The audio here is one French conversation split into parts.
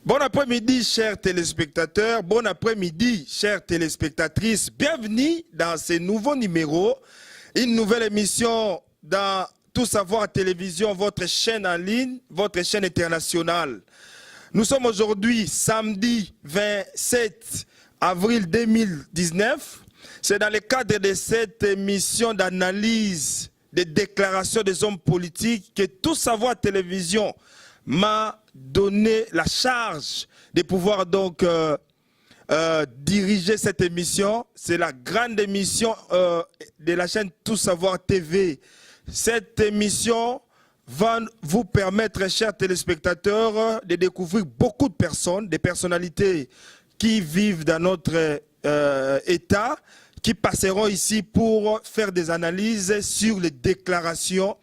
Bon après-midi, chers téléspectateurs. Bon après-midi, chères téléspectatrices. Bienvenue dans ce nouveau numéro, une nouvelle émission dans Tout Savoir Télévision, votre chaîne en ligne, votre chaîne internationale. Nous sommes aujourd'hui samedi 27 avril 2019. C'est dans le cadre de cette émission d'analyse des déclarations des hommes politiques que Tout Savoir Télévision m'a donné la charge de pouvoir donc diriger cette émission. C'est la grande émission de la chaîne Tout Savoir TV. Cette émission va vous permettre, chers téléspectateurs, de découvrir beaucoup de personnes, des personnalités qui vivent dans notre État, qui passeront ici pour faire des analyses sur les déclarations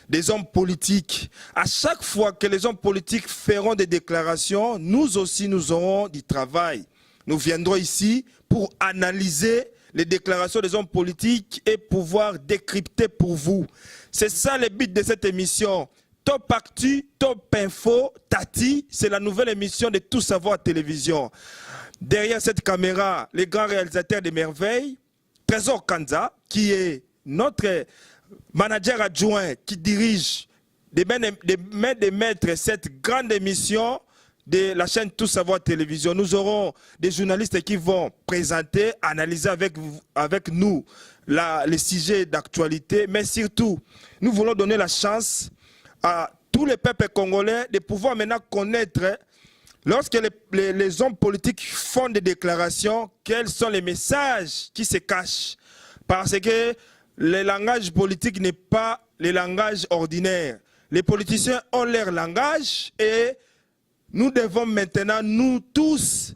des hommes politiques. À chaque fois que les hommes politiques feront des déclarations, nous aussi nous aurons du travail. Nous viendrons ici pour analyser les déclarations des hommes politiques et pouvoir décrypter pour vous. C'est ça le but de cette émission. Top Actu, Top Info, Tati, c'est la nouvelle émission de Tout Savoir Télévision. Derrière cette caméra, les grands réalisateurs des merveilles, Trésor Kanza, qui est notre manager adjoint qui dirige des maîtres cette grande émission de la chaîne Tout Savoir Télévision. Nous aurons des journalistes qui vont présenter, analyser avec nous les sujets d'actualité, mais surtout, nous voulons donner la chance à tous les peuples congolais de pouvoir maintenant connaître, lorsque les hommes politiques font des déclarations, quels sont les messages qui se cachent. Parce que le langage politique n'est pas le langage ordinaire. Les politiciens ont leur langage et nous devons maintenant, nous tous,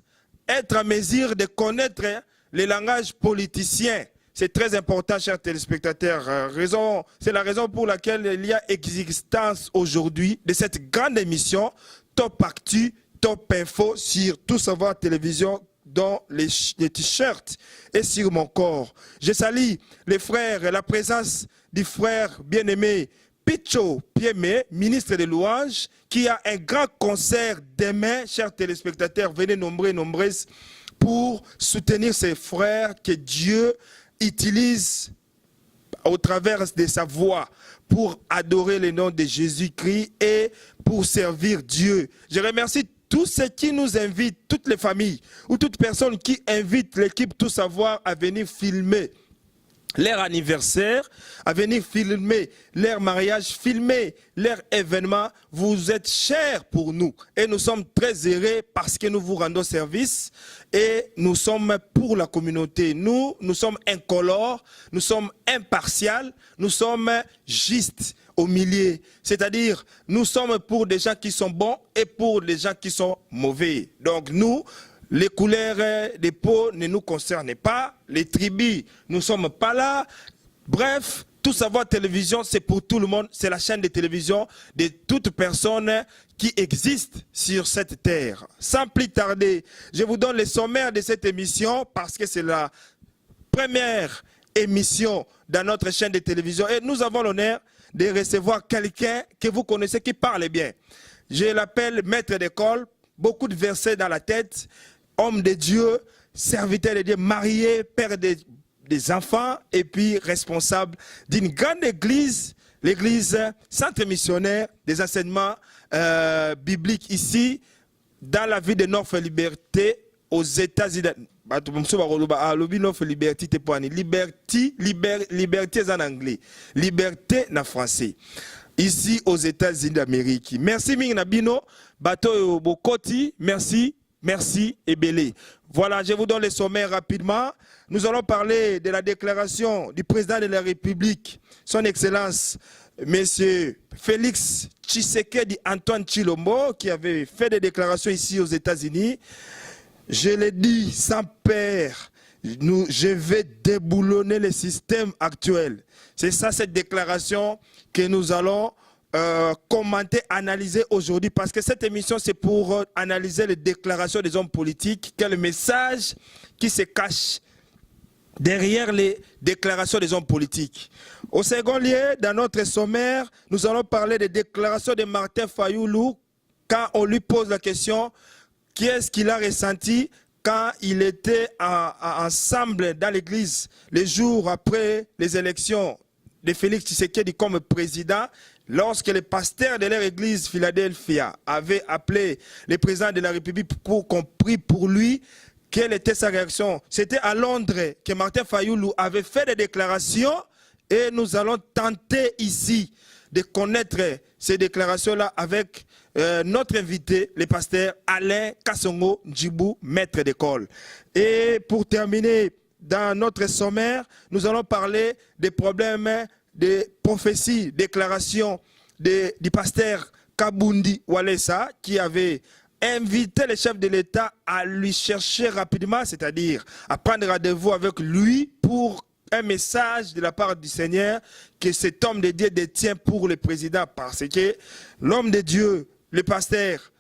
être en mesure de connaître le langage politicien. C'est très important, chers téléspectateurs. C'est la raison pour laquelle il y a existence aujourd'hui de cette grande émission Top Actu, Top Info sur Tout Savoir Télévision, dans les t-shirts et sur mon corps. Je salue les frères, la présence du frère bien-aimé Picho Piemé, ministre des Louanges, qui a un grand concert demain. Chers téléspectateurs, venez nombreuses pour soutenir ces frères que Dieu utilise au travers de sa voix pour adorer le nom de Jésus-Christ et pour servir Dieu. Je remercie tous ceux qui nous invitent, toutes les familles ou toute personne qui invite l'équipe Tout Savoir à venir filmer leur anniversaire, à venir filmer leur mariage, filmer leur événement. Vous êtes chers pour nous et nous sommes très heureux parce que nous vous rendons service et nous sommes pour la communauté. Nous sommes incolores, nous sommes impartials, nous sommes justes au milieu. C'est-à-dire, nous sommes pour des gens qui sont bons et pour des gens qui sont mauvais. Donc nous, les couleurs des peaux ne nous concernent pas. Les tribus, nous ne sommes pas là. Bref, Tout Savoir Télévision, c'est pour tout le monde. C'est la chaîne de télévision de toute personne qui existe sur cette terre. Sans plus tarder, je vous donne le sommaire de cette émission parce que c'est la première émission dans notre chaîne de télévision. Et nous avons l'honneur de recevoir quelqu'un que vous connaissez qui parle bien. Je l'appelle maître d'école, beaucoup de versets dans la tête, homme de Dieu, serviteur de Dieu, marié, père des enfants et puis responsable d'une grande église, l'église centre missionnaire des enseignements bibliques ici, dans la ville de North Liberty aux États-Unis. Liberté en anglais, liberté en français. Ici aux États-Unis d'Amérique. Merci Mingnabino, Bato Bokoti, merci et belé. Voilà, je vous donne le sommaire rapidement. Nous allons parler de la déclaration du président de la République, son Excellence, Monsieur Félix Tshisekedi Antoine Tshilombo, qui avait fait des déclarations ici aux États-Unis. Je l'ai dit sans peur, je vais déboulonner le système actuel. C'est ça cette déclaration que nous allons commenter, analyser aujourd'hui, parce que cette émission c'est pour analyser les déclarations des hommes politiques, quel message qui se cache derrière les déclarations des hommes politiques. Au second lieu, dans notre sommaire, nous allons parler des déclarations de Martin Fayoulou quand on lui pose la question qu'est-ce qu'il a ressenti quand il était ensemble dans l'église les jours après les élections de Félix Tshisekedi comme président, lorsque les pasteurs de leur église Philadelphia avaient appelé le président de la République pour qu'on prie pour lui. Quelle était sa réaction? C'était à Londres que Martin Fayoulou avait fait des déclarations et nous allons tenter ici de connaître ces déclarations-là avec notre invité, le pasteur Alain Kassongo Ndjibou, maître d'école. Et pour terminer, dans notre sommaire, nous allons parler des problèmes de prophéties, déclarations du pasteur Kabundi Walesa qui avait invité le chef de l'État à lui chercher rapidement, c'est-à-dire à prendre rendez-vous avec lui pour un message de la part du Seigneur que cet homme de Dieu détient pour le président, parce que l'homme de Dieu, le pasteur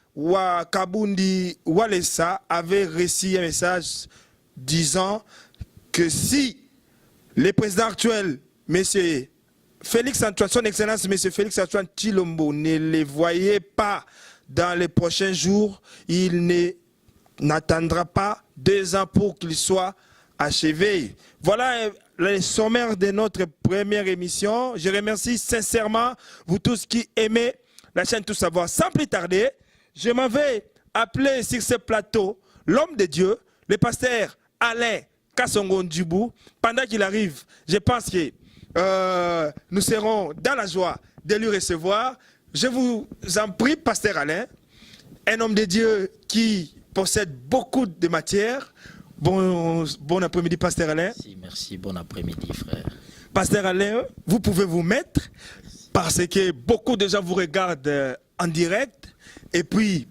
Kabundi Walesa, avait reçu un message disant que si le président actuel, M. Félix Antoine, son Excellence, M. Félix Antoine Tshilombo, ne le voyait pas dans les prochains jours, il n'attendra pas 2 ans pour qu'il soit achevé. Voilà le sommaire de notre première émission. Je remercie sincèrement vous tous qui aimez la chaîne Tout Savoir. Sans plus tarder, je m'en vais appeler sur ce plateau l'homme de Dieu, le pasteur Alain Kassongo Ndjibou. Pendant qu'il arrive, je pense que nous serons dans la joie de lui recevoir. Je vous en prie, pasteur Alain, un homme de Dieu qui possède beaucoup de matière. Bon après-midi, pasteur Alain. Merci, bon après-midi, frère. Pasteur Alain, vous pouvez vous mettre parce que beaucoup de gens vous regardent en direct et puis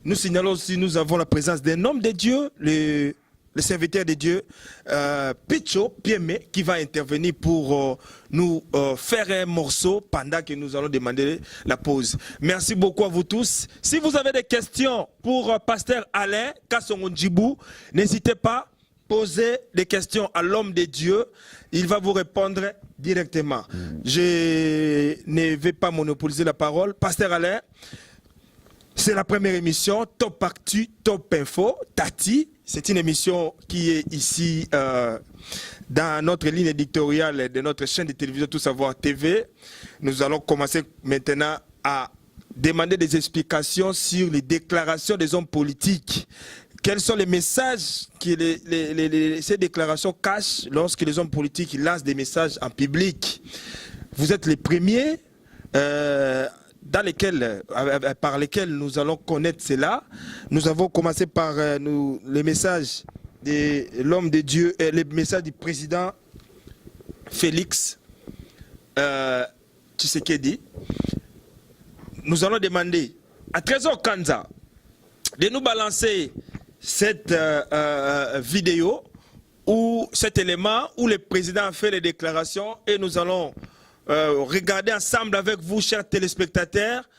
nous signalons aussi, nous avons la présence d'un homme de Dieu, le serviteur de Dieu, Picho Pieme, qui va intervenir pour nous faire un morceau pendant que nous allons demander la pause. Merci beaucoup à vous tous. Si vous avez des questions pour pasteur Alain Kassongo Ndjibou, n'hésitez pas, posez des questions à l'homme de Dieu. Il va vous répondre directement. Je ne vais pas monopoliser la parole. Pasteur Alain, c'est la première émission, Top Actu, Top Info, Tati. C'est une émission qui est ici dans notre ligne éditoriale de notre chaîne de télévision Tout Savoir TV. Nous allons commencer maintenant à demander des explications sur les déclarations des hommes politiques. Quels sont les messages que ces déclarations cachent lorsque les hommes politiques lancent des messages en public? Vous êtes les premiers par lesquels nous allons connaître cela. Nous avons commencé par les messages de l'homme de Dieu, les messages du président Félix Tshisekedi. Nous allons demander à Trésor Kanza de nous balancer cette vidéo ou cet élément où le président a fait les déclarations et nous allons regardez ensemble avec vous, chers téléspectateurs,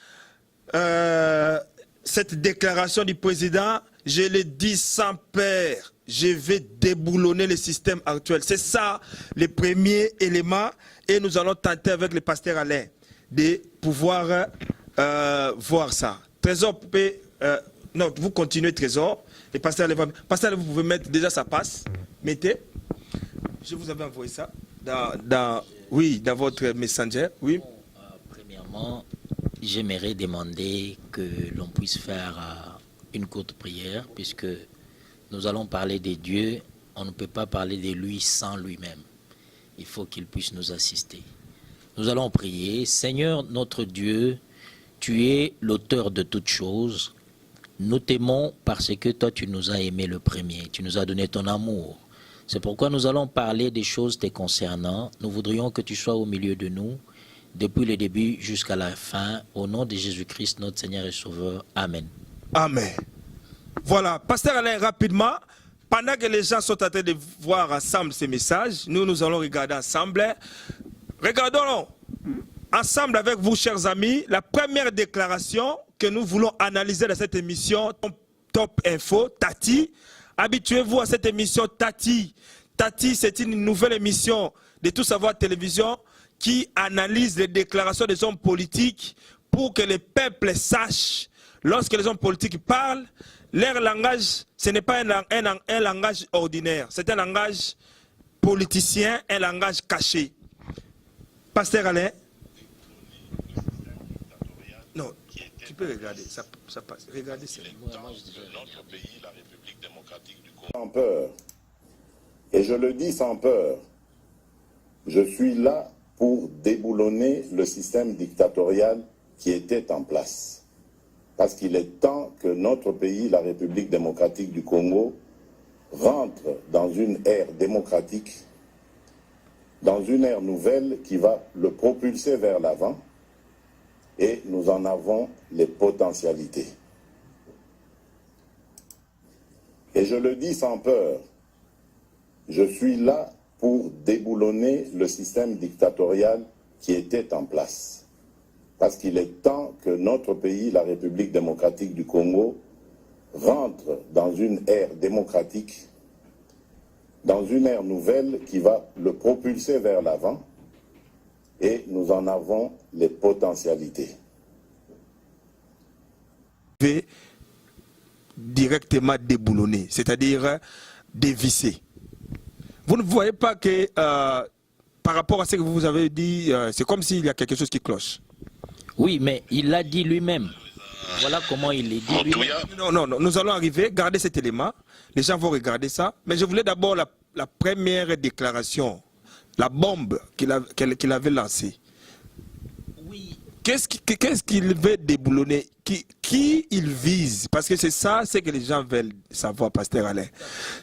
cette déclaration du président. Je le dis sans peur, je vais déboulonner le système actuel. C'est ça le premier élément et nous allons tenter avec le pasteur Alain de pouvoir voir ça. Trésor, non, vous continuez Trésor. Le pasteur Alain, vous pouvez mettre déjà ça passe. Mettez. Je vous avais envoyé ça oui, dans votre messenger, oui. Premièrement, j'aimerais demander que l'on puisse faire une courte prière, puisque nous allons parler de Dieu. On ne peut pas parler de lui sans lui-même. Il faut qu'il puisse nous assister. Nous allons prier. Seigneur notre Dieu, tu es l'auteur de toutes choses. Nous t'aimons parce que toi tu nous as aimés le premier. Tu nous as donné ton amour. C'est pourquoi nous allons parler des choses te concernant. Nous voudrions que tu sois au milieu de nous, depuis le début jusqu'à la fin. Au nom de Jésus-Christ, notre Seigneur et Sauveur. Amen. Amen. Voilà, Pasteur Alain, rapidement, pendant que les gens sont en train de voir ensemble ces messages, nous allons regarder ensemble. Regardons ensemble avec vous, chers amis, la première déclaration que nous voulons analyser dans cette émission Top Info, Tati. Habituez-vous à cette émission Tati. Tati, c'est une nouvelle émission de Tout Savoir Télévision qui analyse les déclarations des hommes politiques pour que les peuples sachent, lorsque les hommes politiques parlent, leur langage, ce n'est pas un langage ordinaire, c'est un langage politicien, un langage caché. Pasteur Alain. Non, tu peux regarder, ça passe. Regardez, c'est notre pays, la République démocratique du Congo. Sans peur, et je le dis sans peur, je suis là pour déboulonner le système dictatorial qui était en place. Parce qu'il est temps que notre pays, la République démocratique du Congo, rentre dans une ère démocratique, dans une ère nouvelle qui va le propulser vers l'avant, et nous en avons les potentialités. Et je le dis sans peur, je suis là pour déboulonner le système dictatorial qui était en place. Parce qu'il est temps que notre pays, la République démocratique du Congo, rentre dans une ère démocratique, dans une ère nouvelle qui va le propulser vers l'avant, et nous en avons les potentialités. Directement déboulonner, c'est-à-dire dévisser. Vous ne voyez pas que par rapport à ce que vous avez dit, c'est comme s'il y a quelque chose qui cloche. Oui, mais il l'a dit lui-même. Voilà comment il l'a dit lui-même. Non, nous allons arriver, garder cet élément. Les gens vont regarder ça. Mais je voulais d'abord la première déclaration, la bombe qu'il avait lancée. Oui. Qu'est-ce qu'il veut déboulonner? Qui il vise? Parce que c'est ça, c'est que les gens veulent savoir, Pasteur Alain.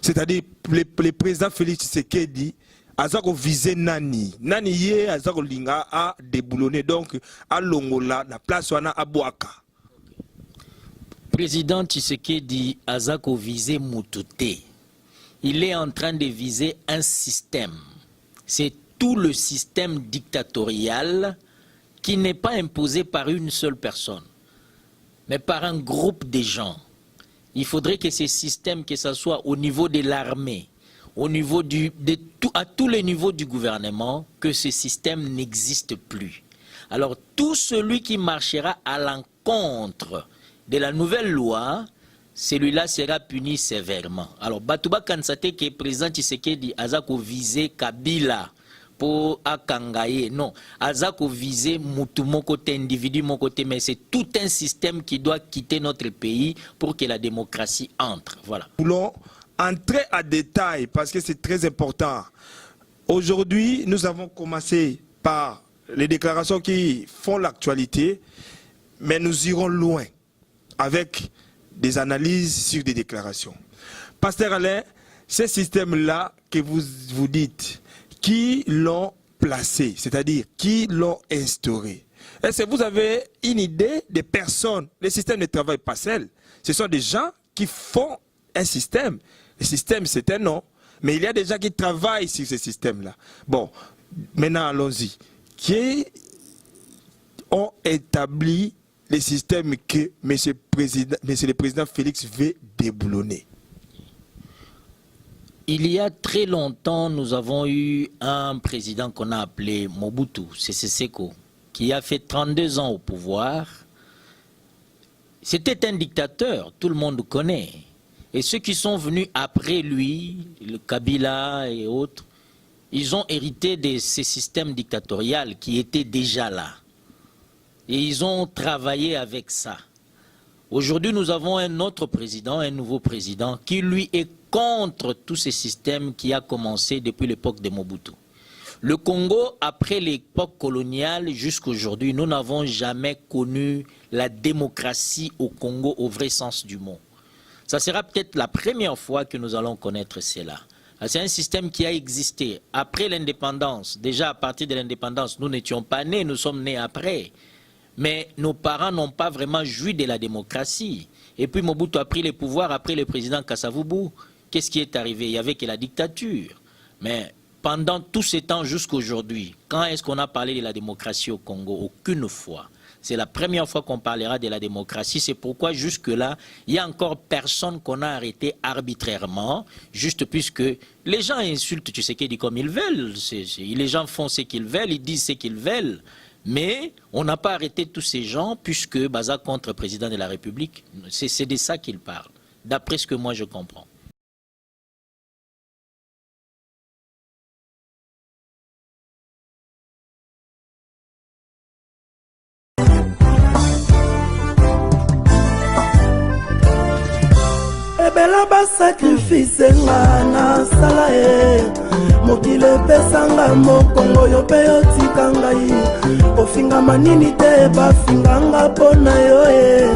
C'est-à-dire, le président Félix Tshisekedi, Azako visé Nani. Nani yé, Azako linga a déboulonné. Donc, à Longola, la place wana à Boaka. Président Tshisekedi, Azako visé Moutoute. Il est en train de viser un système. C'est tout le système dictatorial qui n'est pas imposé par une seule personne, mais par un groupe de gens. Il faudrait que ce système, que ce soit au niveau de l'armée, au niveau à tous les niveaux du gouvernement, que ce système n'existe plus. Alors tout celui qui marchera à l'encontre de la nouvelle loi, celui-là sera puni sévèrement. Alors Batouba Kansate, qui est président Tshisekedi, Azako visé Kabila pour Akangaye. Non, Azako visé Moutou mon côté, individu mon côté, mais c'est tout un système qui doit quitter notre pays pour que la démocratie entre. Voilà. Nous voulons entrer à détail parce que c'est très important. Aujourd'hui, nous avons commencé par les déclarations qui font l'actualité, mais nous irons loin avec des analyses sur des déclarations. Pasteur Alain, ces systèmes-là que vous dites, qui l'ont placé, c'est-à-dire qui l'ont instauré? Est-ce que vous avez une idée des personnes? Les systèmes ne travaillent pas seuls. Ce sont des gens qui font un système. Le système, c'est un nom. Mais il y a des gens qui travaillent sur ce système-là. Bon, maintenant allons-y. Qui ont établi les systèmes que monsieur le président Félix veut déboulonner? Il y a très longtemps, nous avons eu un président qu'on a appelé Mobutu Sese Seko, qui a fait 32 ans au pouvoir. C'était un dictateur, tout le monde connaît. Et ceux qui sont venus après lui, le Kabila et autres, ils ont hérité de ces systèmes dictatoriaux qui étaient déjà là. Et ils ont travaillé avec ça. Aujourd'hui, nous avons un autre président, un nouveau président, qui lui est contre tous ces systèmes qui a commencé depuis l'époque de Mobutu. Le Congo, après l'époque coloniale jusqu'à aujourd'hui, nous n'avons jamais connu la démocratie au Congo au vrai sens du mot. Ça sera peut-être la première fois que nous allons connaître cela. C'est un système qui a existé après l'indépendance. Déjà, à partir de l'indépendance, nous n'étions pas nés, nous sommes nés après. Mais nos parents n'ont pas vraiment joui de la démocratie. Et puis Mobutu a pris le pouvoir après le président Kasavubu. Qu'est-ce qui est arrivé? Il n'y avait que la dictature. Mais pendant tout ce temps jusqu'à aujourd'hui, quand est-ce qu'on a parlé de la démocratie au Congo? Aucune fois. C'est la première fois qu'on parlera de la démocratie. C'est pourquoi jusque-là, il n'y a encore personne qu'on a arrêté arbitrairement, juste puisque les gens insultent Tshisekedi comme ils veulent. Les gens font ce qu'ils veulent, ils disent ce qu'ils veulent. Mais on n'a pas arrêté tous ces gens puisque Baza contre le président de la République. C'est de ça qu'ils parlent, d'après ce que moi je comprends. Ebela ba sacrifice nga na sala e mokile pesanga mokongo yo pe yo tika ngai ofinga manini te bafinganga pona yo e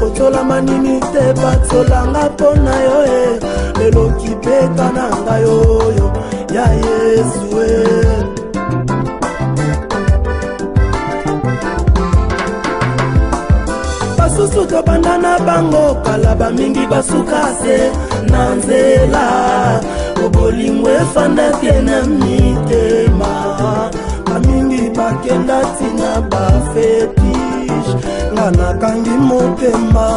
otola manini te batolanga pona yo e lelo kibeka na ngai oyo ya Yesu e basusu tobanda na bango kala bamingi basuka se na nzela obolingo efandaki na mitema bamingi bakenda tina bafetish nga nakangi motema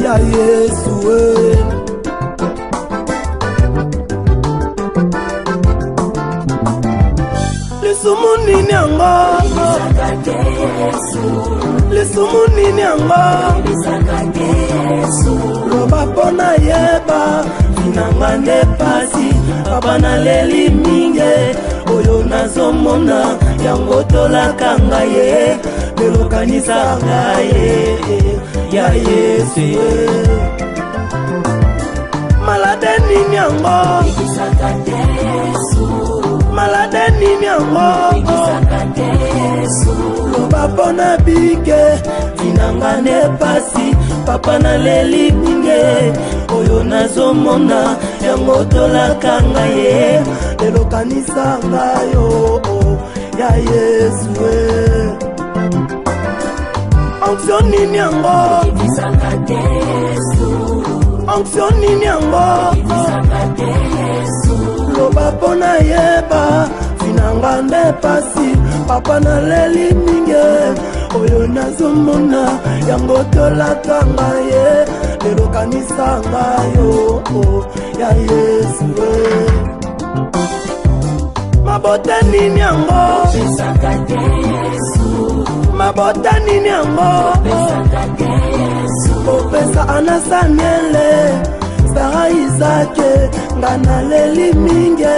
ya Yesu e lisumu nini yango lisumu nini yango loba pona yeba vinanga nde pasi papa naleli mingi oyo nazomona yango tolaka ngai ye lelokanisa ngai ya Yesu malade nini yango malade nini yango loba pona bike vinanga ne pasi papa naleli mingi oyo nazomona yango tolaka ngai ye lelokanisa ngai yo ya Yesu onction nini yango onction nini yango loba pona yeba vinanga nde pasi papa naleli mingi oyo nazomona yango tolaka ngai ye lelokanisa ngai yo ya Yesu mabota nini yango mabota nini yango opesa anasaniele Sara Isake nga naleli mingi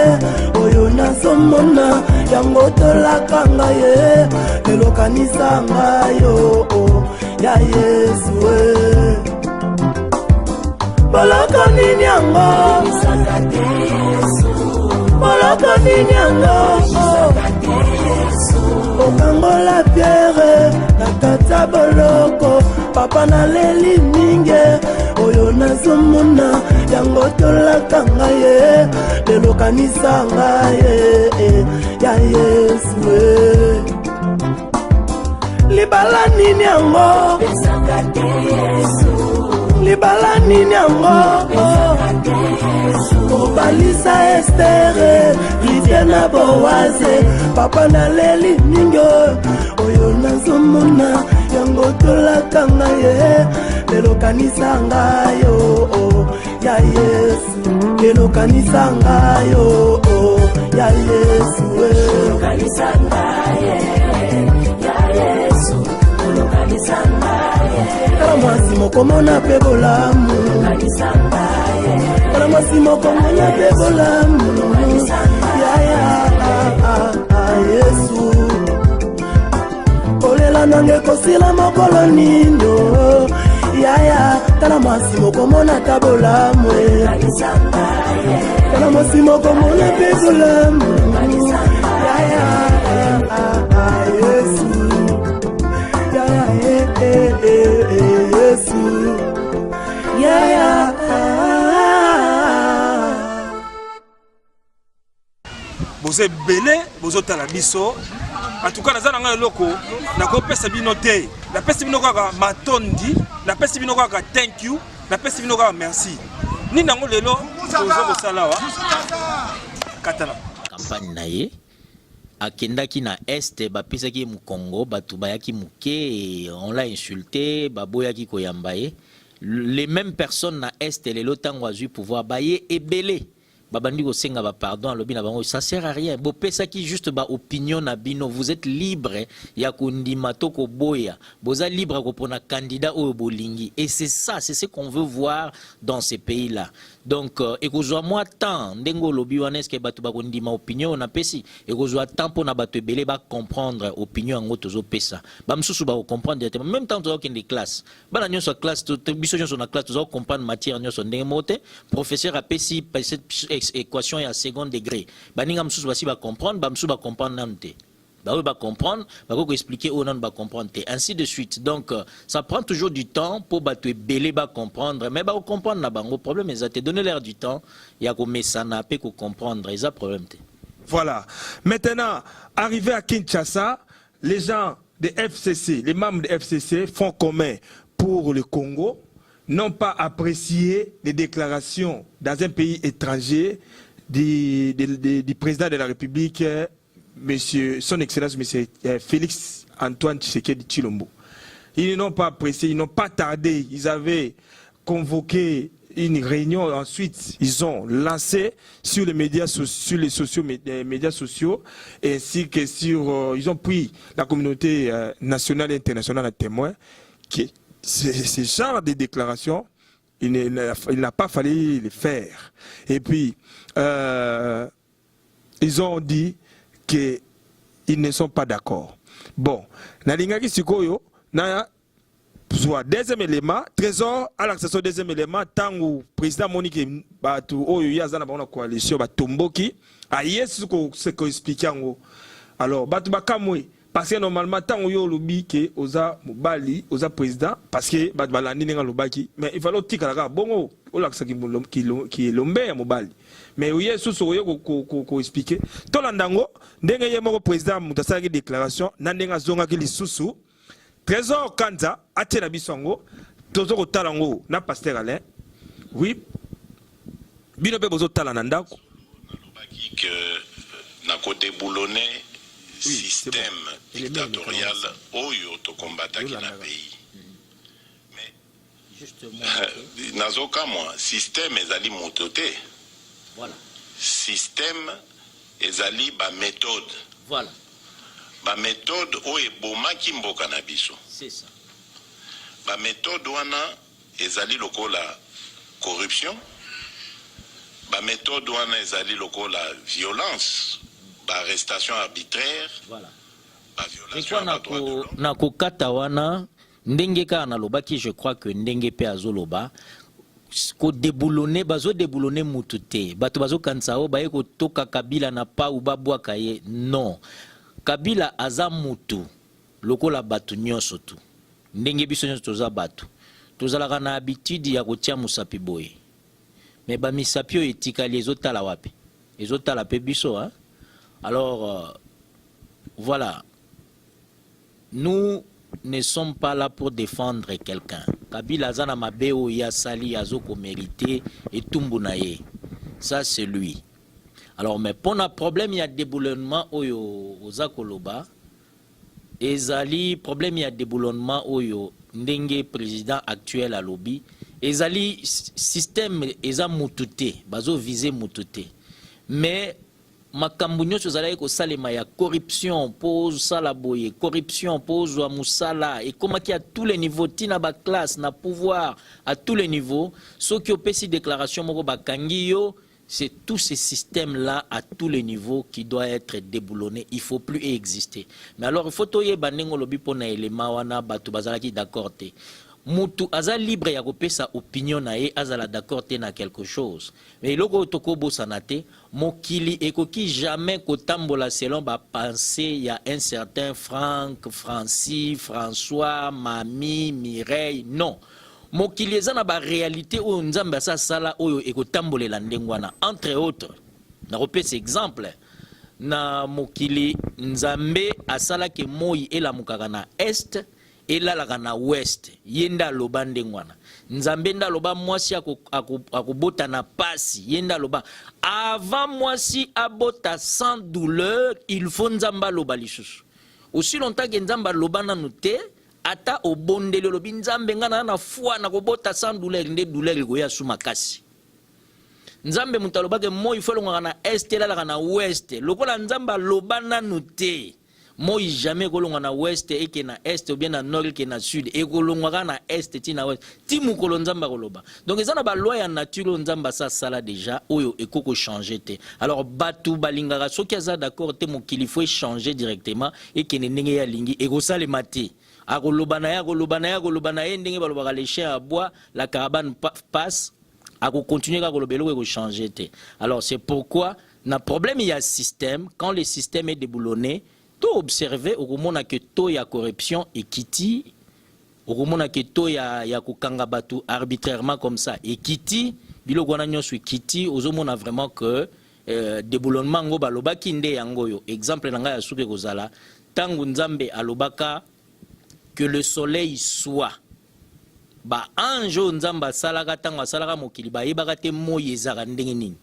oyo nazomona yango tolaka ngai ye lelokanisa ngai yo ya Yesu boloko nini yango boloko nini yango okangola Pierre nakata boloko papa naleli mingi oyo nazomona yango tolaka ngai ye lelokanisa ngai ya Yesu libala nini yango libala nini yango obalisa Estere Lydia na Boaze papa naleli mingi oyo nazomona yango tolaka ngai ye lelokanisa ngai yo ya Yesu lelokanisa ngai yo ya Yesu lelokanisa ngai ya Yesu lelokanisa ngai kala mwasi mokomona pe bolamu lelokanisa ngai kala mwasi mokomona pe bolamu ya Yesu kolela nange kosila mokolo nino yaya tala mwasi mokomona tabolamwe tala mwasi mokomona pe bolamu bozo belé bozo tala biso en tout cas nazana nga loko na ko pesa bino te la pesa bino kaka matondi la pesa bino kaka thank you la pesa bino kaka merci ni nango lelo bozo kosala wa katala campagne na ye akendaki na este bapesaki mu Congo batu bayaki muke on l'a insulté baboyaki koyamba ye les mêmes personnes na est lelo tango azui pouvoir baye ebele babandi ko senga ba pardon alobi na bango ça sert à rien bo pesa ki juste ba opinion na bino vous êtes libre ya kundima to ko boya boza libre ko pona candidat au bolingi et c'est ça c'est ce qu'on veut voir dans ces pays là donc ekozwa moi temps ndengo lobi wana est-ce que batu ba kundima opinion na pesi ekozwa temps pona batu ebele ba comprendre opinion ngo tozo pesa ba msusu ba comprendre directement même temps to okende classe bana nyonso classe to biso nyonso na classe tozo comprendre matière nyonso ndenge mote professeur a pesi équation à second degré baninga msusu basi ba comprendre ba msusu ba comprendre nante ba comprendre ba ko expliquer ou non ba comprendre ainsi de suite donc ça prend toujours du temps pour ba te belé ba comprendre mais ba comprendre na bango problème ils a te donner l'air du temps ya ko mesana pe ko comprendre ils a problème te. Voilà maintenant arrivé à Kinshasa les gens de FCC les membres de FCC font commun pour le Congo n'ont pas apprécié les déclarations dans un pays étranger du président de la République, monsieur, son Excellence, monsieur Félix Antoine Tshisekedi Tshilombo. Ils n'ont pas apprécié, ils n'ont pas tardé, ils avaient convoqué une réunion, ensuite ils ont lancé sur les médias, sur les médias sociaux, ainsi que sur, ils ont pris la communauté nationale et internationale à témoin, qui ce genre de déclarations, il n'a pas fallu les faire. Et puis, ils ont dit qu'ils ne sont pas d'accord. Bon, Nalingaki Sikoyo, soit deuxième élément, trésor à l'accession deuxième élément, tant que le président Monique Batu, Yazana Bana coalition, Batomboki, a yes ce qu'on explique en haut. Alors, Batu Bakamwe. Parce que normalement, tant que lobby que oza mobali, oza président, parce que badbalani nenga lobaki, mais il fallait tika la bongo, olaksa qui est lombe ya mobali. Mais oui, sous soyo ko expliquer. Tolandango, ndenge yemo président mutasala ki déclaration, nandenga zonga ki lisusu. Trésor Kanza, atena bisongo, tozo ko talango na pasteur Alain. Oui. Bino pe bozo talanda ko. Lobaki que na côté boulonnais système dictatorial oyo to combataki na pays mais justement nazoka moi système ezali moto te voilà système ezali ba méthode voilà ba méthode oyo ebomaki mboka na biso c'est ça ba méthode wana ezali lokola corruption ba méthode wana ezali lokola violence arrestation arbitraire voilà violation na kokata wana ndenge ka na lobaki je crois que ndenge pe azoloba ko déboulonner bazo déboulonner mutu te bato bazo kansa o baye ko toka Kabila na pa ou babwaka ye non Kabila aza mutu lokola batu nyonso tu ndenge biso nyonso toza batu tozalaka na habitude ya kotia musapi boye mais ba misapi o etikali ezotala wapi ezotala pe biso hein. Alors, voilà, nous ne sommes pas là pour défendre quelqu'un. Kabila Zana Mabeo Yasali Azoko mérité et Tumbunaye. Ça, c'est lui. Alors, mais pour un problème, il y a déboulonnement au Zakoloba. Ezali, problème, il y a déboulonnement au Ndenge, président actuel à lobby. Ezali, système, Eza Moutouté, Bazo visé Moutouté. Mais, makambo nyonso ezalaki kosalema ya corruption pose sala boye corruption pose wa musala ekomaki à tous les niveaux tina ba classe na pouvoir à tous les niveaux soki opesi déclaration moko bakangi yo c'est tout ce système là à tous les niveaux qui doit être déboulonné il faut plus exister mais alors il faut toyeba ndenge lobi pona élément wana bato bazalaki d'accord te mutu aza libre ya kopesa opinion na ye azala d'accord te na quelque chose mais loko tokobo sanate mokili ekoki jamais kotambola selon ba pensée ya un certain Franck, Francis, François, Mami, Mireille non mokili eza na ba réalité oyo nzambe asa sala oyo ekotambolela ndenge wana entre autres na kopesa exemple na mokili nzambe asalaki moi elamukaka na est elalaka na ouest yenda loba ndengwana nzambe nda loba mwasi akubota na pasi yenda loba avant mwasi abota sans douleur il faut nzamba loba lisusu aussi longtemps que nzamba loba nanu te ata obondeli lobi nzambe ngana na foi na kobota sans douleur nde douleur ikoya su makasi nzambe mutu alobake moi folongaka na est elalaka na ouest lokola nzambe aloba nanu te moi jamais ekolongwa na ouest eke na est ou bien na nord eke na sud ekolongwaka na est ti na ouest ti mokolo nzambe akoloba donc eza na baloi ya nature oyo nzambe asasala déjà oyo ekoko changer te alors batu balingaka soki aza d'accord te mokili faut changer directement ekende ndenge ye alingi ekosalema te akoloba na ye ndenge balobaka le chien à bois la caravane passe à continuer à changer. Alors c'est pourquoi le problème il y a système quand le système est déboulonné tout observer au moment que tout y a corruption et kiti au moment que tout y a kukanga batu arbitrairement comme ça et kiti bilo gwana nyonso kiti ozomona vraiment que déboulonnement ngo baloba kinde yango yo exemple nanga ya suke kozala tangu nzambe alobaka que le soleil soit ba anjo nzamba salaka tanga salaka mokili ba yebaka te moyi ezaka ndenge nini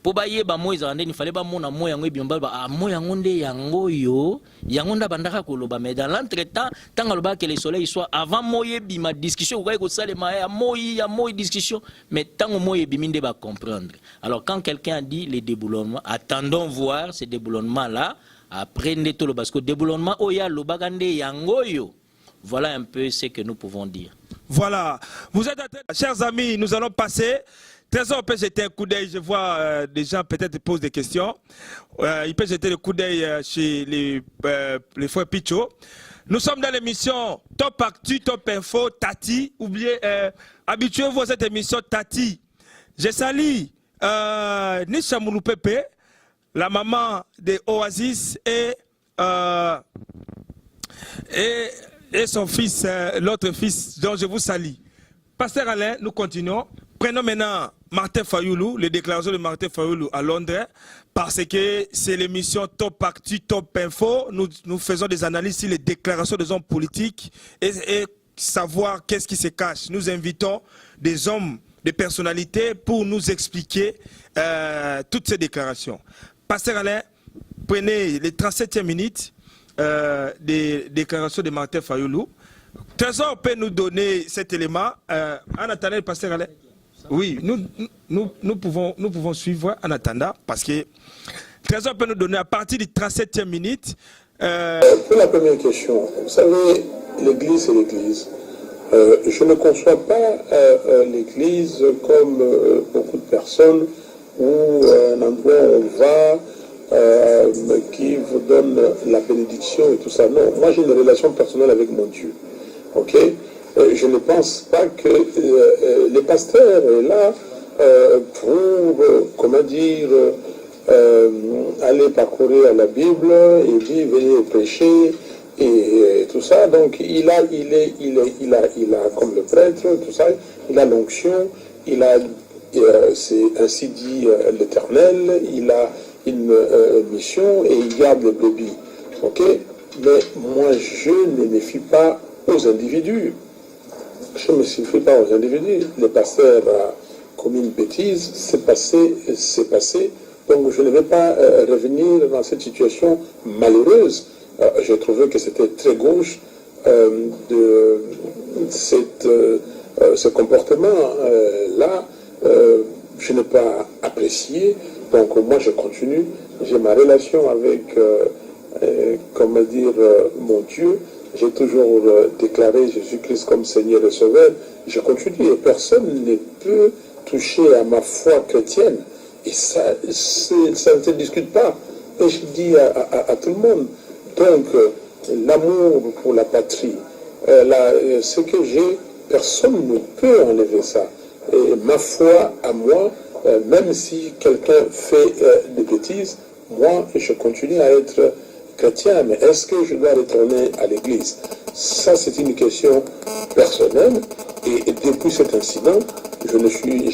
po ba yeba moyi ezaka ndenge fallait ba mona moyi yango ebiomba ba moyi yango nde yango yo yango nda bandaka koloba mais dans l'entretemps tanga loba que le soleil soit avant moyi bima discussion ko ko salema ya moyi discussion mais tango moyi bimi nde ba comprendre alors quand quelqu'un a dit les déboulonnements attendons voir ces déboulonnements là après nde to lo parce que déboulonnement oya lobaka nde yango yo. Voilà un peu ce que nous pouvons dire. Voilà. Vous êtes chers amis, nous allons passer. Trésor peut jeter un coup d'œil. Je vois des gens peut-être posent des questions. Il peut jeter le coup d'œil chez les frères Picho. Nous sommes dans l'émission Top Actu, Top Info, Tati. Oubliez, habituez-vous à cette émission Tati. Je salue Nisha Moulou Pepe, la maman de Oasis et son fils, l'autre fils dont je vous salue. Pasteur Alain, nous continuons. Prenons maintenant Martin Fayoulou, les déclarations de Martin Fayoulou à Londres, parce que c'est l'émission Top Actu, Top Info. Nous faisons des analyses sur les déclarations des hommes politiques et savoir qu'est-ce qui se cache. Nous invitons des hommes, des personnalités pour nous expliquer toutes ces déclarations. Pasteur Alain, prenez les 37e minutes. Des déclarations de Martin Fayoulou. Trésor peut nous donner cet élément. En attendant, le pasteur Alain. Oui, nous pouvons suivre en attendant parce que Trésor peut nous donner à partir du 37e minute. Pour la première question, vous savez, l'Église c'est l'Église. Je ne conçois pas l'Église comme beaucoup de personnes où un endroit où on va. Qui vous donne la bénédiction et tout ça. Non, moi j'ai une relation personnelle avec mon Dieu. Ok, je ne pense pas que les pasteurs est là pour, comment dire, aller parcourir la Bible et dire venez prêcher et tout ça. Donc il a comme le prêtre, tout ça, il a l'onction, il a, c'est ainsi dit l'Éternel, il a une mission et il garde les brebis. Ok? Mais moi, je ne me fie pas aux individus. Je ne me fie pas aux individus. Le pasteur a commis une bêtise, c'est passé. Donc je ne vais pas revenir dans cette situation malheureuse. J'ai trouvé que c'était très gauche de ce comportement-là. Je n'ai pas apprécié. Donc moi je continue, j'ai ma relation avec, comment dire, mon Dieu. J'ai toujours déclaré Jésus-Christ comme Seigneur et Sauveur. Je continue et personne ne peut toucher à ma foi chrétienne. Et ça ne se discute pas. Et je dis à tout le monde. Donc l'amour pour la patrie, ce que j'ai, personne ne peut enlever ça. Et ma foi à moi, même si quelqu'un fait des bêtises, moi, je continue à être chrétien, mais est-ce que je dois retourner à l'église? Ça, c'est une question personnelle. Et depuis cet incident, je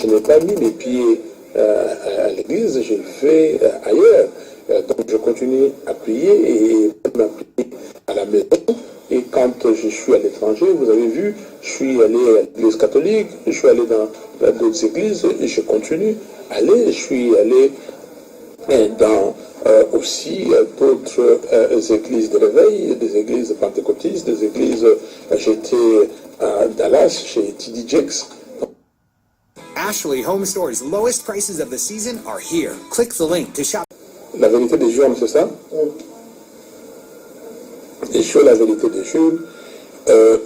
n'ai pas mis mes pieds à l'église, je le fais ailleurs. Donc je continue à prier et même à prier à la maison. Et quand je suis à l'étranger, vous avez vu, je suis allé à l'église catholique, je suis allé dans d'autres églises et je continue à aller. Je suis allé dans aussi d'autres églises de réveil, des églises pentecôtistes, des églises. J'étais à Dallas chez T.D. Jakes. Ashley Home Store's lowest prices of the season are here. Click the link to shop. La vérité des jours, c'est ça? Et sur la vérité des jours,